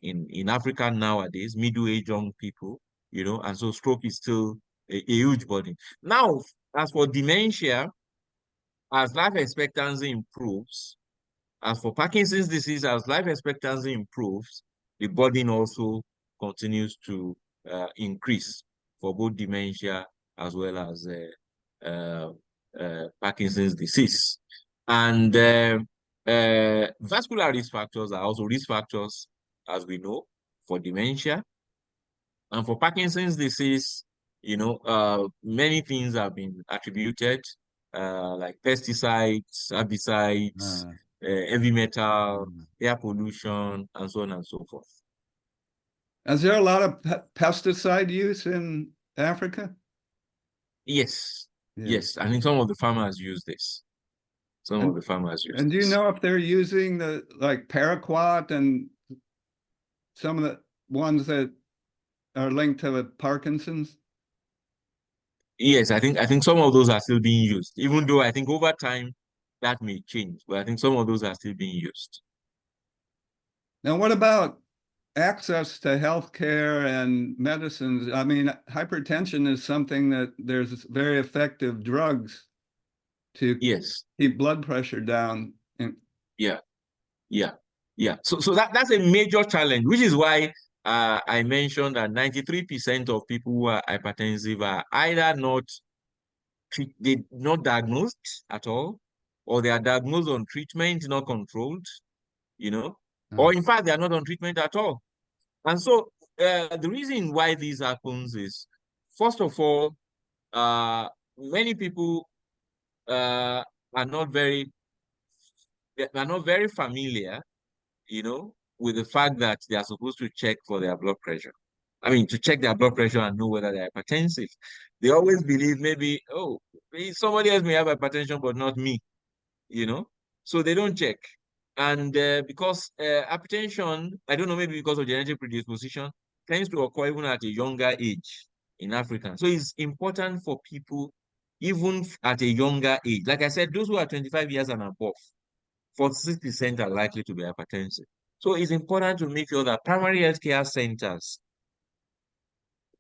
in Africa nowadays, middle-aged young people, and so stroke is still a huge burden. Now, as for dementia, as life expectancy improves, as for Parkinson's disease, as life expectancy improves, the burden also continues to increase for both dementia as well as Parkinson's disease. And vascular risk factors are also risk factors, as we know, for dementia. And for Parkinson's disease, many things have been attributed, like pesticides, herbicides, heavy metal, air pollution, and so on and so forth. Is there a lot of pesticide use in Africa? Yes, Yeah. yes. I think some of the farmers use this. Of the farmers use And do you this. know if they're using the like paraquat and some of the ones that are linked to the Parkinson's? Yes, I think some of those are still being used, even though I think over time that may change, but I think some of those are still being used. Now, what about access to healthcare and medicines? I mean, hypertension is something that there's very effective drugs to keep blood pressure down. Yeah. So that's a major challenge, which is why I mentioned that 93% of people who are hypertensive are either not diagnosed at all, or they are diagnosed on treatment, not controlled, or in fact, they are not on treatment at all. And so the reason why this happens is, first of all, many people are not very familiar, with the fact that they are supposed to check for their blood pressure. I mean, to check their blood pressure and know whether they're hypertensive. They always believe maybe, oh, somebody else may have hypertension, but not me, So they don't check. And because hypertension, I don't know, maybe because of genetic predisposition, tends to occur even at a younger age in Africa. So it's important for people, even at a younger age. Like I said, those who are 25 years and above, 46% are likely to be hypertensive. So it's important to make sure that primary healthcare centers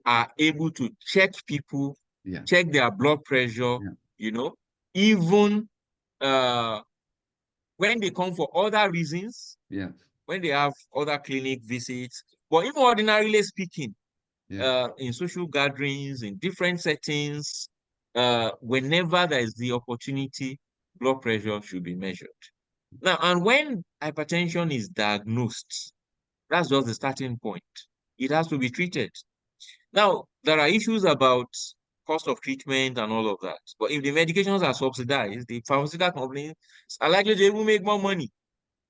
are able to check people, check their blood pressure, even when they come for other reasons, when they have other clinic visits, but even ordinarily speaking, in social gatherings, in different settings, whenever there is the opportunity, blood pressure should be measured. Now, and when hypertension is diagnosed, that's just the starting point. It has to be treated. Now, there are issues about cost of treatment and all of that. But if the medications are subsidized, the pharmaceutical companies are likely to even make more money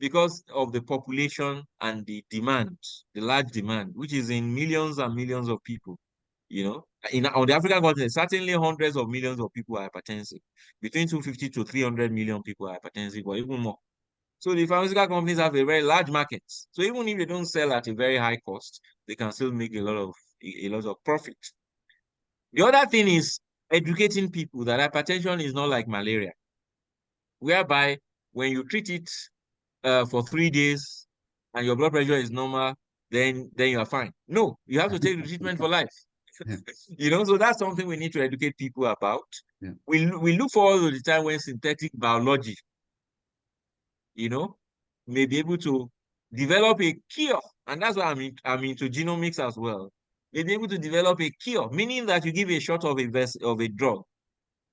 because of the population and the demand, the large demand, which is in millions and millions of people. On the African continent, certainly hundreds of millions of people are hypertensive. Between 250 to 300 million people are hypertensive, or even more. So the pharmaceutical companies have a very large market. So even if they don't sell at a very high cost, they can still make a lot of profit. The other thing is educating people that hypertension is not like malaria, whereby when you treat it for 3 days and your blood pressure is normal, then you are fine. No, you have to take the treatment for life. So that's something we need to educate people about. We look forward to the time when synthetic biology may be able to develop a cure. And that's why I'm into genomics as well. May be able to develop a cure, meaning that you give a shot of a drug,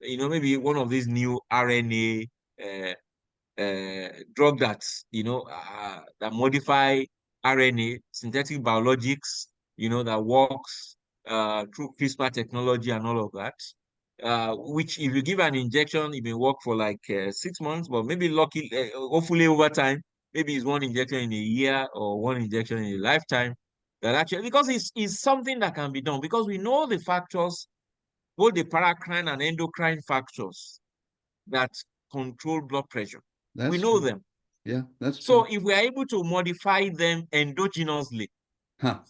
maybe one of these new RNA drug that modify RNA, synthetic biologics, that works through CRISPR technology and all of that. Which if you give an injection, it may work for like 6 months, but maybe hopefully over time, maybe it's one injection in a year or one injection in a lifetime. That actually, because it's something that can be done, because we know the factors, both the paracrine and endocrine factors that control blood pressure. We know them. Yeah, that's so true. If we are able to modify them endogenously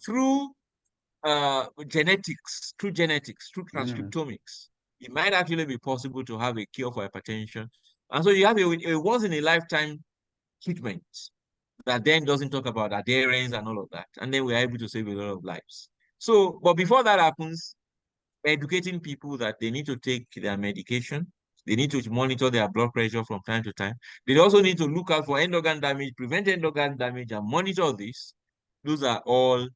through genetics, through transcriptomics, it might actually be possible to have a cure for hypertension. And so you have a once in a lifetime treatment that then doesn't talk about adherence and all of that. And then we're able to save a lot of lives. So, but before that happens, educating people that they need to take their medication, they need to monitor their blood pressure from time to time. They also need to look out for end organ damage, prevent end organ damage, and monitor this. Those are all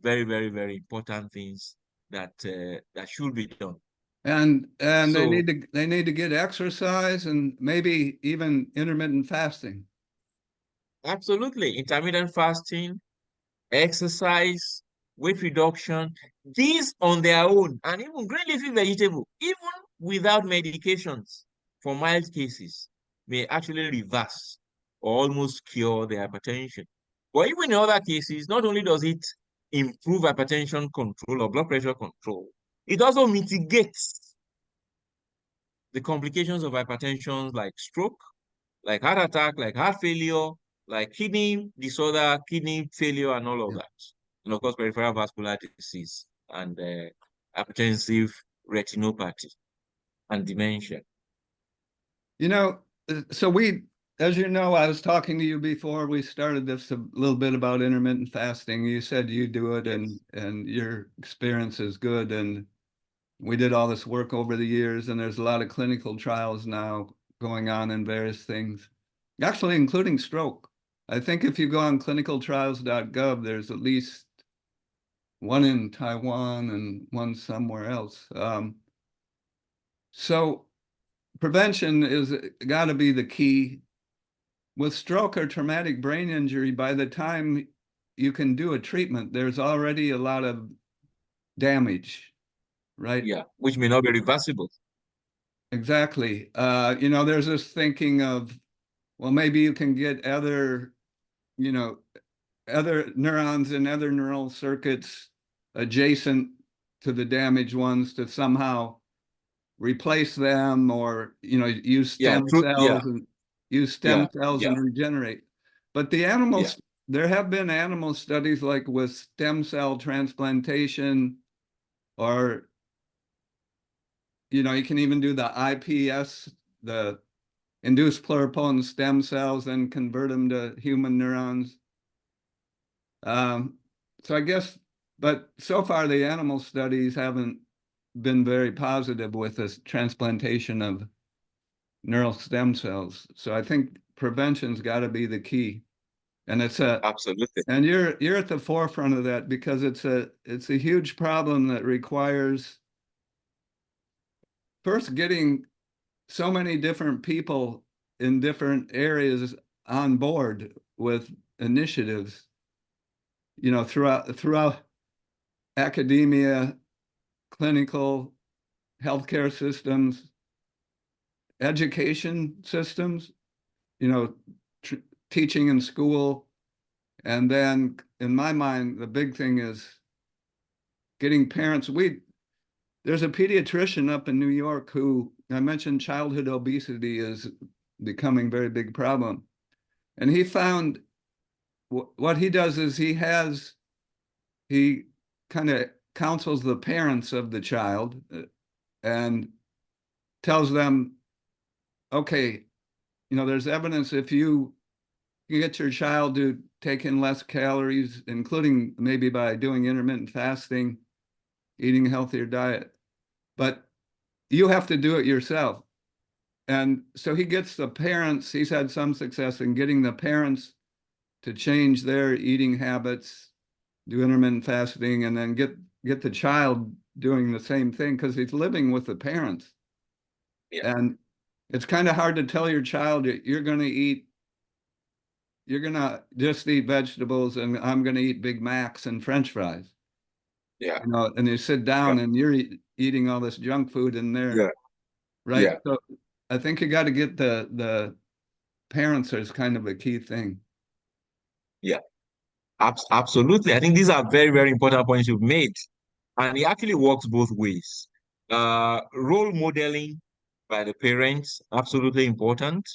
very, very, very important things that that should be done. And So they need to get exercise and maybe even intermittent fasting. absolutely, intermittent fasting, exercise, weight reduction, these on their own, and even green leafy vegetable, even without medications for mild cases, may actually reverse or almost cure the hypertension. But even in other cases, not only does it improve hypertension control or blood pressure control, it also mitigates the complications of hypertension like stroke, like heart attack, like heart failure, like kidney disorder, kidney failure, and all of Yeah. that. And of course, peripheral vascular disease and hypertensive retinopathy and dementia. You know, so as you know, I was talking to you before we started this a little bit about intermittent fasting. You said you do it Yes. and your experience is good. And we did all this work over the years, and there's a lot of clinical trials now going on in various things, actually including stroke. I think if you go on clinicaltrials.gov, there's at least one in Taiwan and one somewhere else. So prevention is got to be the key. With stroke or traumatic brain injury, by the time you can do a treatment, there's already a lot of damage, right? Yeah, which may not be reversible. Exactly. There's this thinking of, well, maybe you can get other, you know, other neurons and other neural circuits adjacent to the damaged ones to somehow replace them, or use Yeah, stem true. Yeah, cells and yeah, yeah, regenerate. But the yeah, animals, there have been animal studies like with stem cell transplantation, or you can even do the IPS, the induced pluripotent stem cells, and convert them to human neurons. So I guess, but so far the animal studies haven't been very positive with this transplantation of neural stem cells. So I think prevention's got to be the key. And absolutely. and you're at the forefront of that, because it's a huge problem that requires first getting so many different people in different areas on board with initiatives, throughout academia, clinical, healthcare systems, education systems, you know, teaching in school. And then in my mind, the big thing is getting parents. There's a pediatrician up in New York who I mentioned childhood obesity is becoming a very big problem. And he found what he does is he kind of counsels the parents of the child, and tells them, okay, there's evidence if you get your child to take in less calories, including maybe by doing intermittent fasting, eating a healthier diet, but you have to do it yourself. And so he gets the parents, he's had some success in getting the parents to change their eating habits, do intermittent fasting, and then get the child doing the same thing, because he's living with the parents. Yeah, And it's kind of hard to tell your child that you're going to just eat vegetables and I'm going to eat Big Macs and French fries. yeah, And you sit yeah, down and you're eating all this junk food in there, yeah, right? yeah, So I think you got to get the parents as kind of a key thing. yeah. Absolutely. I think these are very, very important points you've made. And it actually works both ways. Role modeling by the parents, absolutely important,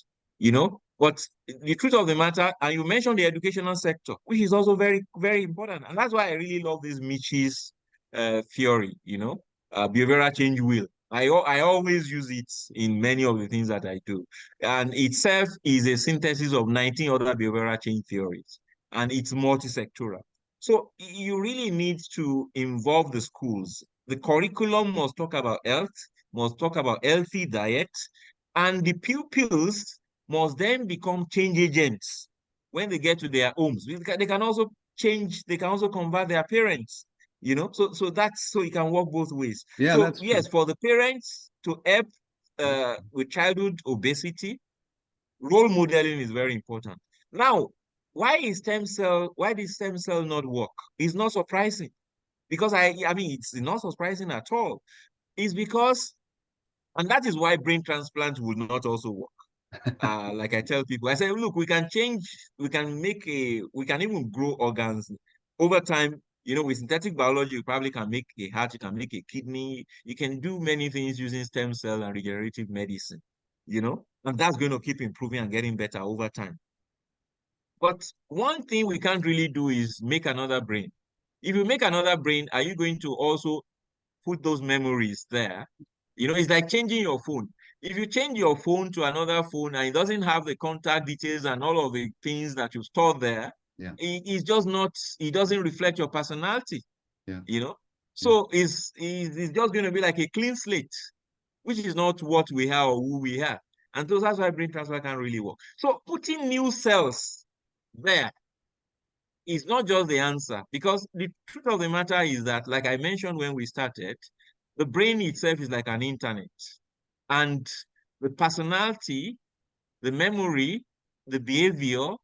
But the truth of the matter, and you mentioned the educational sector, which is also very, very important. And that's why I really love this Michi's theory, behavioral change wheel. I always use it in many of the things that I do. And itself is a synthesis of 19 other behavioral change theories, and it's multi-sectoral. So you really need to involve the schools. The curriculum must talk about health, must talk about healthy diet, and the pupils must then become change agents when they get to their homes. They can also change, they can also convert their parents, so that's, so it can work both ways. Yeah, So that's yes, true. for the parents to help with childhood obesity, role modeling is very important. Now, why did stem cell not work? It's not surprising, because I mean, it's not surprising at all. It's because, and that is why brain transplant would not also work. Like I tell people, I say, look, we can change, we can even grow organs over time. With synthetic biology, you probably can make a heart, you can make a kidney, you can do many things using stem cell and regenerative medicine, and that's going to keep improving and getting better over time. But one thing we can't really do is make another brain. If you make another brain, are you going to also put those memories there? It's like changing your phone. If you change your phone to another phone and it doesn't have the contact details and all of the things that you stored there, Yeah, it's just not, it doesn't reflect your personality, yeah, you know? yeah. So it's just going to be like a clean slate, which is not what we have or who we are. And so that's why brain transfer can really work. So putting new cells there is not just the answer, because the truth of the matter is that, like I mentioned when we started, the brain itself is like an internet. And the personality, the memory, the behavior,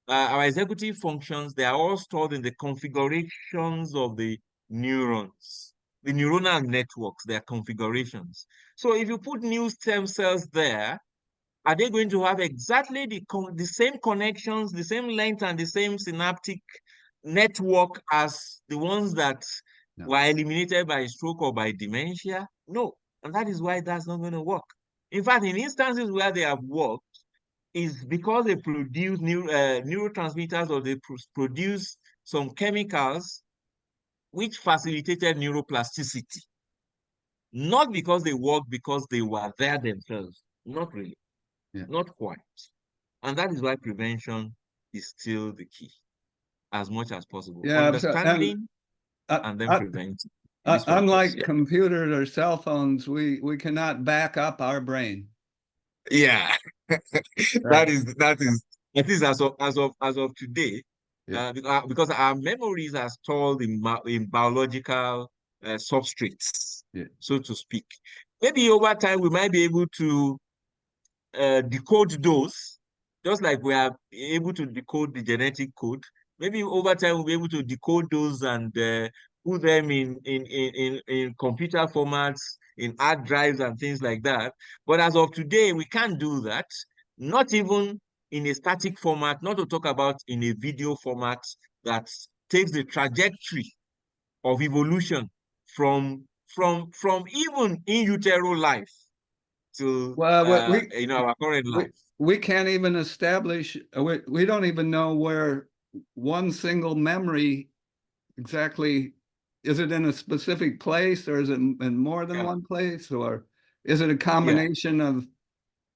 our executive functions, they are all stored in the configurations of the neurons, the neuronal networks, their configurations. So if you put new stem cells there, are they going to have exactly the same connections, the same length, and the same synaptic network as the ones that No. were eliminated by stroke or by dementia? No. And that is why that's not going to work. In fact, in instances where they have worked, is because they produce neurotransmitters, or they produce some chemicals which facilitated neuroplasticity. Not because they worked because they were there themselves. Not really. Yeah. Not quite. And that is why prevention is still the key, as much as possible. Yeah. So, and Understanding uh, and then uh, preventing, at least for us. unlike Yeah. computers or cell phones, we cannot back up our brain. Yeah. Right. That is at least as of today, Yeah. because our memories are stored in biological substrates, Yeah. so to speak. Maybe over time we might be able to decode those, just like we are able to decode the genetic code. Maybe over time we'll be able to decode those and put them in computer formats, in hard drives and things like that. But as of today, we can't do that. Not even in a static format, not to talk about in a video format that takes the trajectory of evolution from even in utero life to Well, our current we life. we can't even establish. We don't even know where one single memory exactly, is it in a specific place, or is it in more than Yeah, one place, or is it a yeah, combination of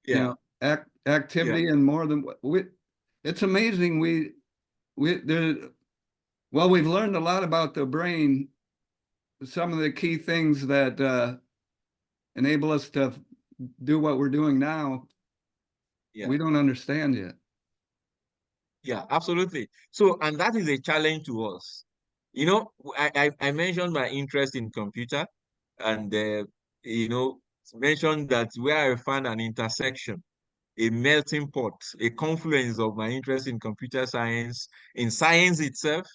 yeah, yeah, activity and more than we? It's amazing. We there. Well, we've learned a lot about the brain. Some of the key things that enable us to do what we're doing now, yeah, we don't understand yet. yeah, absolutely. So, and that is a challenge to us. I mentioned my interest in computer, and you know, mentioned that where I found an intersection, a melting pot, a confluence of my interest in computer science, in science itself,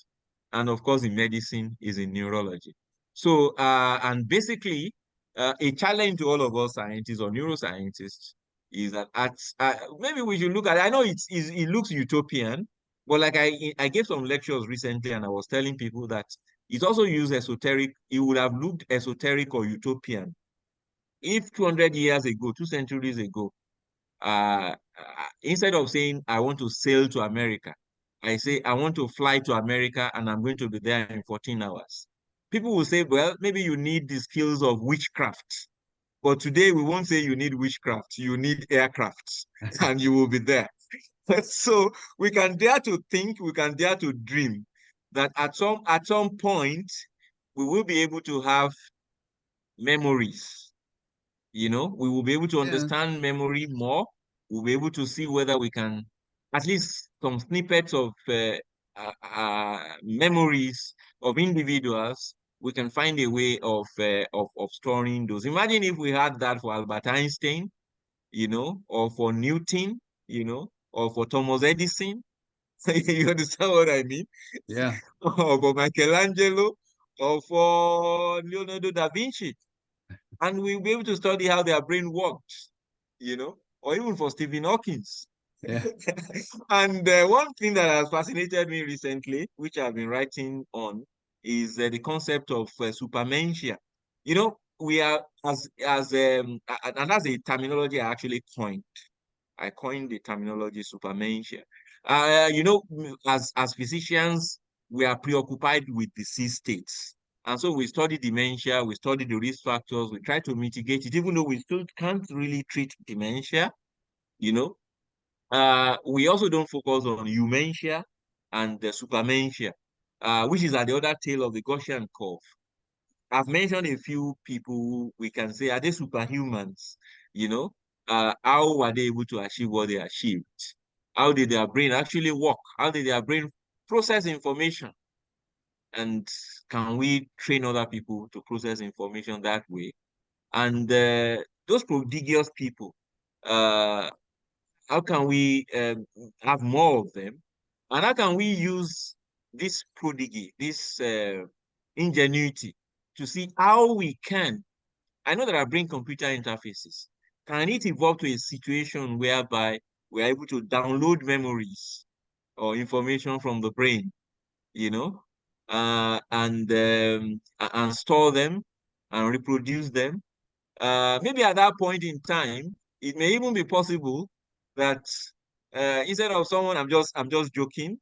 and of course in medicine, is in neurology. So, and basically, a challenge to all of us scientists or neuroscientists is that maybe we should look at, I know it looks utopian, but like I gave some lectures recently and I was telling people that it also used esoteric, it would have looked esoteric or utopian if 200 years ago, 2 centuries ago, instead of saying I want to sail to America, I say I want to fly to America and I'm going to be there in 14 hours. People will say, well, maybe you need the skills of witchcraft, But today we won't say you need witchcraft, you need aircraft, and you will be there. So we can dare to think, we can dare to dream that at some point we will be able to have memories. You know, we will be able to Yeah, understand memory more. We'll be able to see whether we can at least some snippets of memories of individuals. We can find a way of storing those. Imagine if we had that for Albert Einstein, you know, or for Newton, you know, or for Thomas Edison. You understand what I mean? yeah, Or for Michelangelo, or for Leonardo da Vinci. And we'll be able to study how their brain works, you know, or even for Stephen Hawkins. yeah, And one thing that has fascinated me recently, which I've been writing on, is the concept of supermentia. You know, we are and that's a terminology I actually coined. I coined the terminology supermentia. You know, as physicians, we are preoccupied with disease states. And so we study dementia, we study the risk factors, we try to mitigate it, even though we still can't really treat dementia, you know. We also don't focus on eumentia and the supermentia, which is at the other tail of the Gaussian curve. I've mentioned a few people who we can say, are they superhumans? You know, how were they able to achieve what they achieved? How did their brain actually work? How did their brain process information? And can we train other people to process information that way? And those prodigious people, uh, how can we have more of them? And how can we use this prodigy, this ingenuity to see how we can? I know there are brain-computer interfaces. Can it evolve to a situation whereby we're able to download memories or information from the brain, you know, and store them and reproduce them? Maybe at that point in time, it may even be possible that instead of someone, I'm just joking,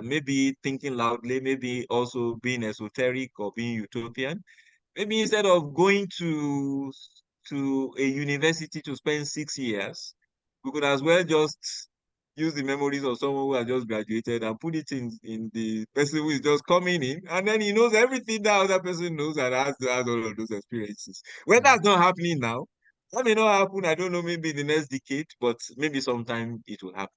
maybe thinking loudly, maybe also being esoteric or being utopian. Maybe instead of going to a university to spend 6 years, we could as well just use the memories of someone who has just graduated and put it in the person who is just coming in, and then he knows everything that other person knows and has all of those experiences. Well, yeah. that's not happening now. That may not happen, I don't know, maybe in the next decade, but maybe sometime it will happen.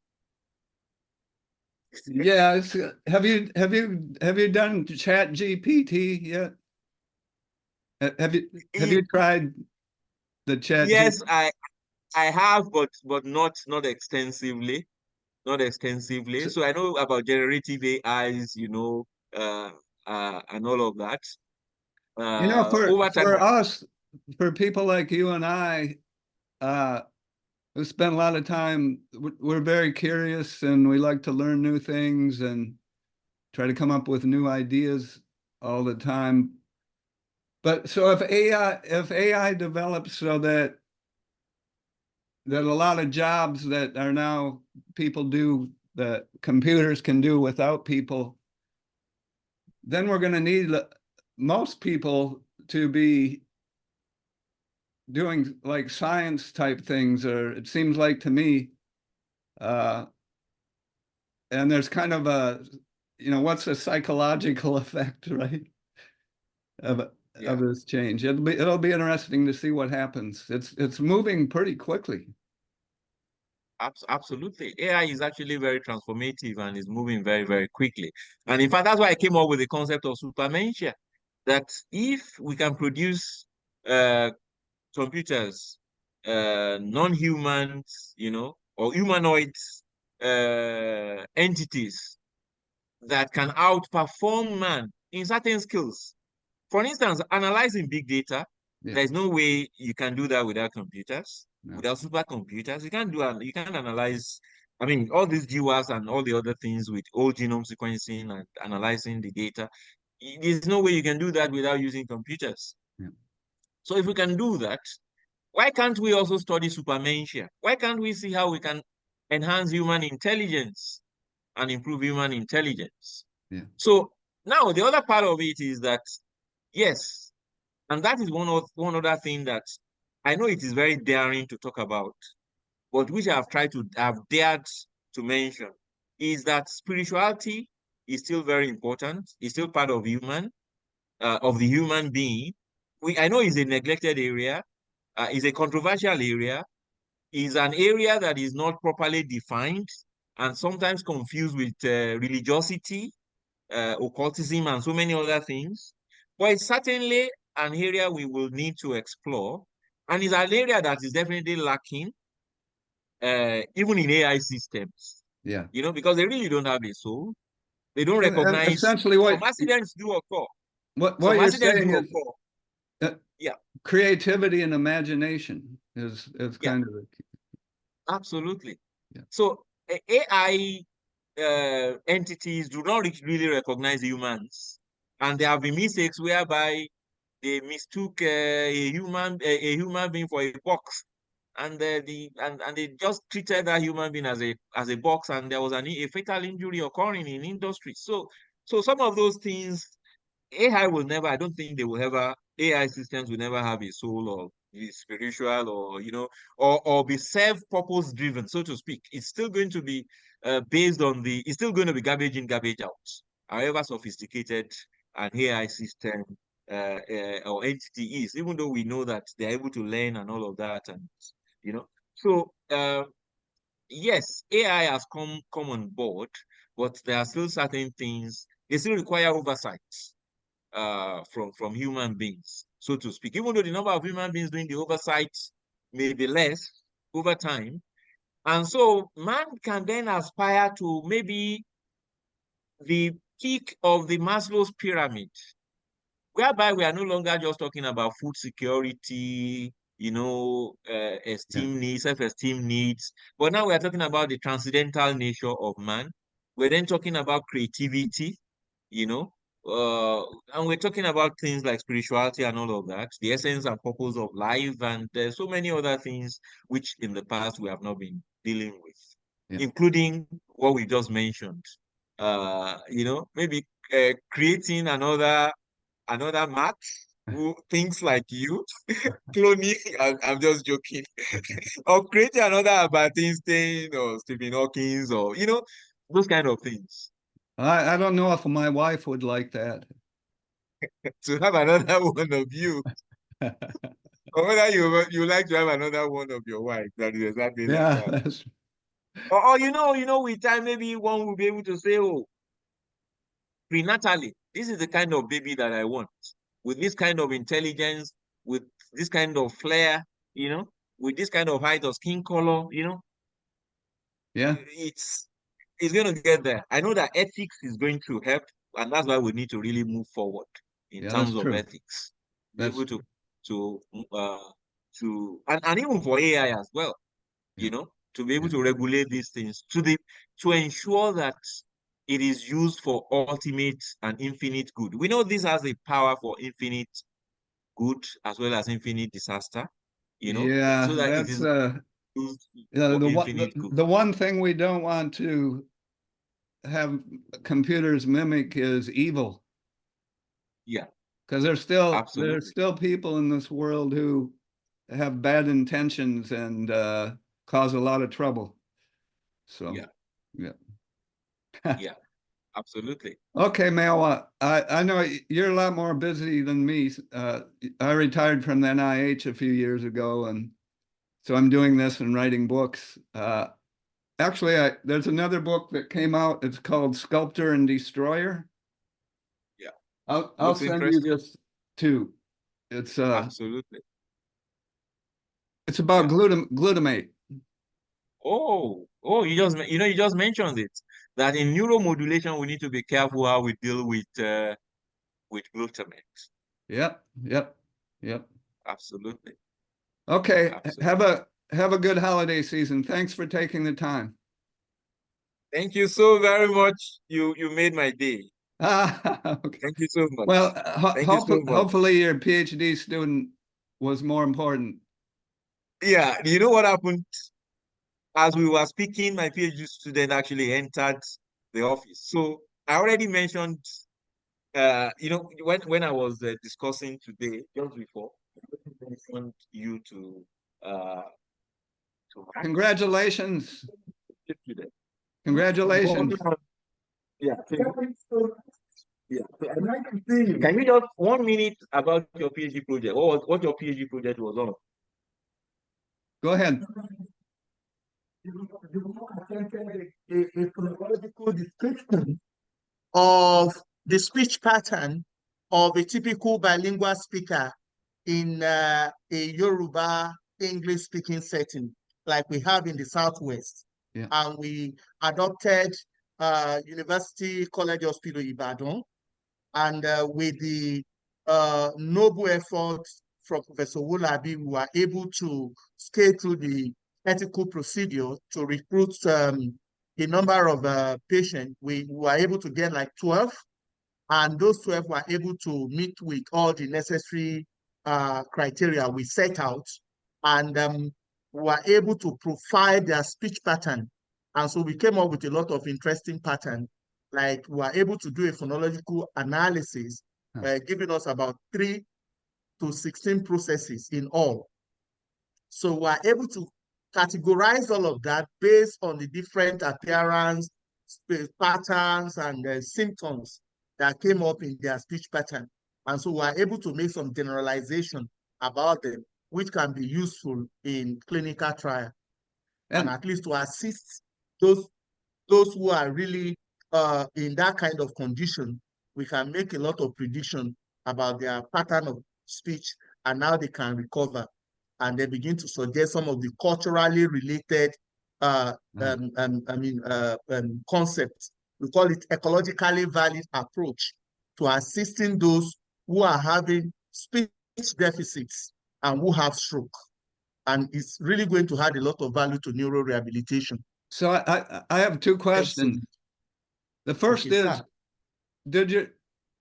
Yeah, have you done Chat GPT yet? Have you tried the Chat Yes, GPT? I have, but not extensively. Not extensively. So I know about generative AIs, you know, and all of that. You know, Over time, for us, for people like you and I, uh, who spend a lot of time, we're very curious and we like to learn new things and try to come up with new ideas all the time. But so if AI develops so that a lot of jobs that are now people do that computers can do without people, then we're going to need most people to be doing like science type things, or it seems like to me. Uh, and there's kind of what's the psychological effect, right? Of yeah, this change. It'll be interesting to see what happens. It's moving pretty quickly. absolutely. AI is actually very transformative and is moving very, very quickly. And in fact, that's why I came up with the concept of supermentia, that if we can produce uh, computers, non-humans, you know, or humanoid entities that can outperform man in certain skills. For instance, analyzing big data, Yeah. there's no way you can do that without computers, No. without supercomputers. You can't analyze, I mean, all these GWAS and all the other things with whole genome sequencing and analyzing the data. There's no way you can do that without using computers. Yeah. So if we can do that, why can't we also study supermentia? Why can't we see how we can enhance human intelligence and improve human intelligence? Yeah. So now the other part of it is that, yes, and that is one other thing that I know it is very daring to talk about, but which I've dared to mention, is that spirituality is still very important. It's still part of the human being. I know it's a neglected area, it's a controversial area, is an area that is not properly defined and sometimes confused with religiosity, occultism, and so many other things. But it's certainly an area we will need to explore. And it's an area that is definitely lacking, even in AI systems, Yeah. because they really don't have a soul. They don't And recognize essentially some accidents do occur. what Some you're accidents saying do is occur. uh, Yeah, creativity and imagination is yeah, kind of the key. absolutely. Yeah. So AI entities do not really recognize humans, and there have been mistakes whereby they mistook a human being for a box, and and they just treated that human being as a box, and there was a fatal injury occurring in industry. So some of those things AI will never, I don't think they will ever, AI systems will never have a soul or be spiritual or, or be self-purpose driven, so to speak. It's still going to be it's still going to be garbage in, garbage out. However sophisticated an AI system or entity is, even though we know that they're able to learn and all of that. And, you know, so yes, AI has come on board, but there are still certain things, they still require oversight from human beings, so to speak. Even though the number of human beings doing the oversight may be less over time, and so man can then aspire to maybe the peak of the Maslow's pyramid, whereby we are no longer just talking about food security, Yeah. esteem needs, self-esteem needs, but now we are talking about the transcendental nature of man. We're then talking about creativity, you know, and we're talking about things like spirituality and all of that, the essence and purpose of life, and there's so many other things which in the past we have not been dealing with, Yeah. including what we just mentioned. Maybe creating another Matt who thinks like you, cloning. I'm just joking, or creating another Albert Einstein or Stephen Hawking, or those kind of things. I don't know if my wife would like that. To have another one of you, or whether you like to have another one of your wife that is exactly like Yeah, that. that's Or with time, maybe one will be able to say, oh, prenatally, this is the kind of baby that I want, with this kind of intelligence, with this kind of flair, with this kind of height or skin color, yeah, it's going to get there. I know that ethics is going to help, and that's why we need to really move forward in yeah, that's terms of true. ethics. Be That's able true. to uh and even for AI as well, Yeah, to be able yeah, to regulate these things to ensure that it is used for ultimate and infinite good. We know this has a power for infinite good as well as infinite disaster, yeah. so that it That's is used yeah, for the one infinite good. the one thing we don't want to have computers mimic is evil, Yeah, because there's absolutely. still people in this world who have bad intentions and cause a lot of trouble. So, Yeah, yeah. yeah, absolutely. Okay, Mayowa, I know you're a lot more busy than me. I retired from the NIH a few years ago, and so I'm doing this and writing books. Actually, there's another book that came out. It's called Sculptor and Destroyer. Yeah, I'll looks send you interesting. this too. It's uh Absolutely. it's about Yeah. glutamate. Oh, you just mentioned it, that in neuromodulation we need to be careful how we deal with glutamate. Yep, yep, yep. Absolutely. Okay, Absolutely. have a good holiday season. Thanks for taking the time. Thank you so very much. You made my day. Okay. Thank you so Well, much. Thank you so much. hopefully your PhD student was more important. Yeah, you know what happened? As we were speaking, my PhD student actually entered the office. So I already mentioned, when I was discussing today, just before. want you to Congratulations. to them. Congratulations. Yeah. Yeah. Can you just 1 minute about your PhD project? What your PhD project was on? Go ahead. A chronological description of the speech pattern of a typical bilingual speaker in a Yoruba English speaking setting, like we have in the Southwest. Yeah. And we adopted University College Hospital Ibadan, and with the noble effort from Professor Owolabi, we were able to scale through the ethical procedure to recruit a number of patients. We were able to get like 12, and those 12 were able to meet with all the necessary criteria we set out, and were able to profile their speech pattern. And so we came up with a lot of interesting patterns, like we were able to do a phonological analysis, giving us about 3 to 16 processes in all. So we're able to categorize all of that based on the different appearance, patterns, and symptoms that came up in their speech pattern. And so we're able to make some generalization about them, which can be useful in clinical trial, and at least to assist those who are really in that kind of condition. We can make a lot of prediction about their pattern of speech and how they can recover. And they begin to suggest some of the culturally related concepts. We call it ecologically valid approach to assisting those who are having speech deficits and who have stroke. And it's really going to add a lot of value to neuro rehabilitation. So I have 2 questions. Excellent. The first Okay, is, sir.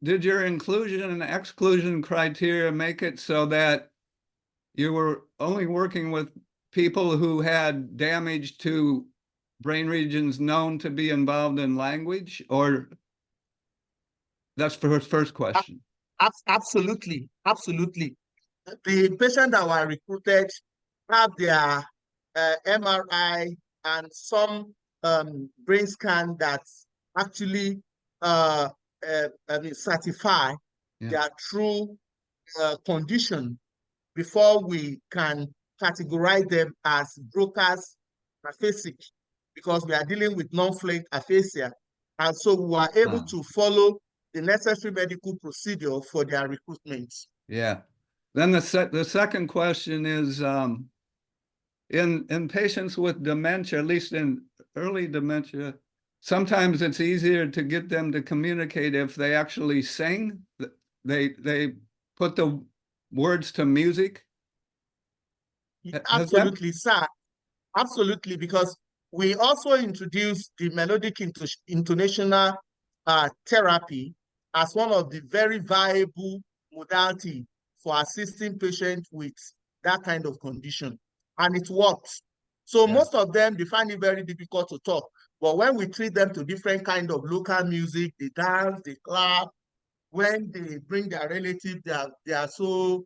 did your inclusion and exclusion criteria make it so that you were only working with people who had damage to brain regions known to be involved in language? Or that's for his first question. Absolutely. Absolutely. The patients that were recruited have their MRI and some brain scan that actually certify their true condition before we can categorize them as Broca's aphasic, because we are dealing with non-fluent aphasia. And so we are able to follow the necessary medical procedure for their recruitment. Yeah. Then the second question is, in patients with dementia, at least in early dementia, sometimes it's easier to get them to communicate if they actually sing. They put the words to music. Absolutely, sir. Absolutely, because we also introduced the melodic intonational therapy as one of the very viable modality for assisting patients with that kind of condition. And it works. So most of them, they find it very difficult to talk. But when we treat them to different kind of local music, they dance, they clap. When they bring their relatives, they are so,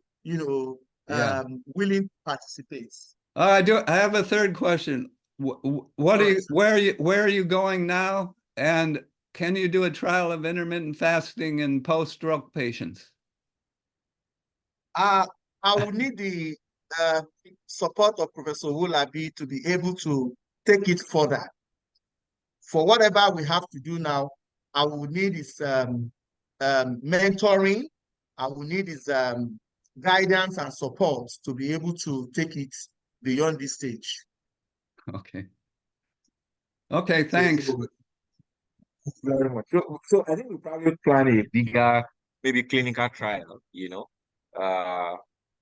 willing to participate. I have a third question. Where are you going now? And can you do a trial of intermittent fasting in post-stroke patients? I will need the support of Professor Owolabi to be able to take it further. For whatever we have to do now, I will need his mentoring. I will need his guidance and support to be able to take it beyond this stage. Okay. Okay, thanks. Very much. So I think we probably plan a bigger, maybe clinical trial,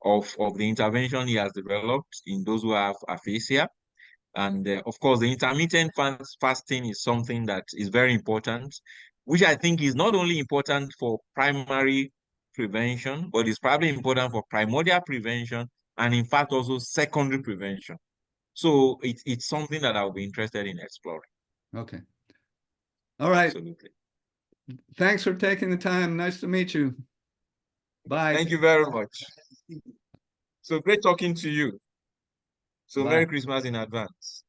of the intervention he has developed in those who have aphasia. And of course, the intermittent fasting is something that is very important, which I think is not only important for primary prevention, but it's probably important for primordial prevention, and in fact also secondary prevention. So it's something that I'll be interested in exploring. Okay. All right. Absolutely. Thanks for taking the time. Nice to meet you. Bye. Thank you very much. So great talking to you. So Bye. Merry Christmas in advance.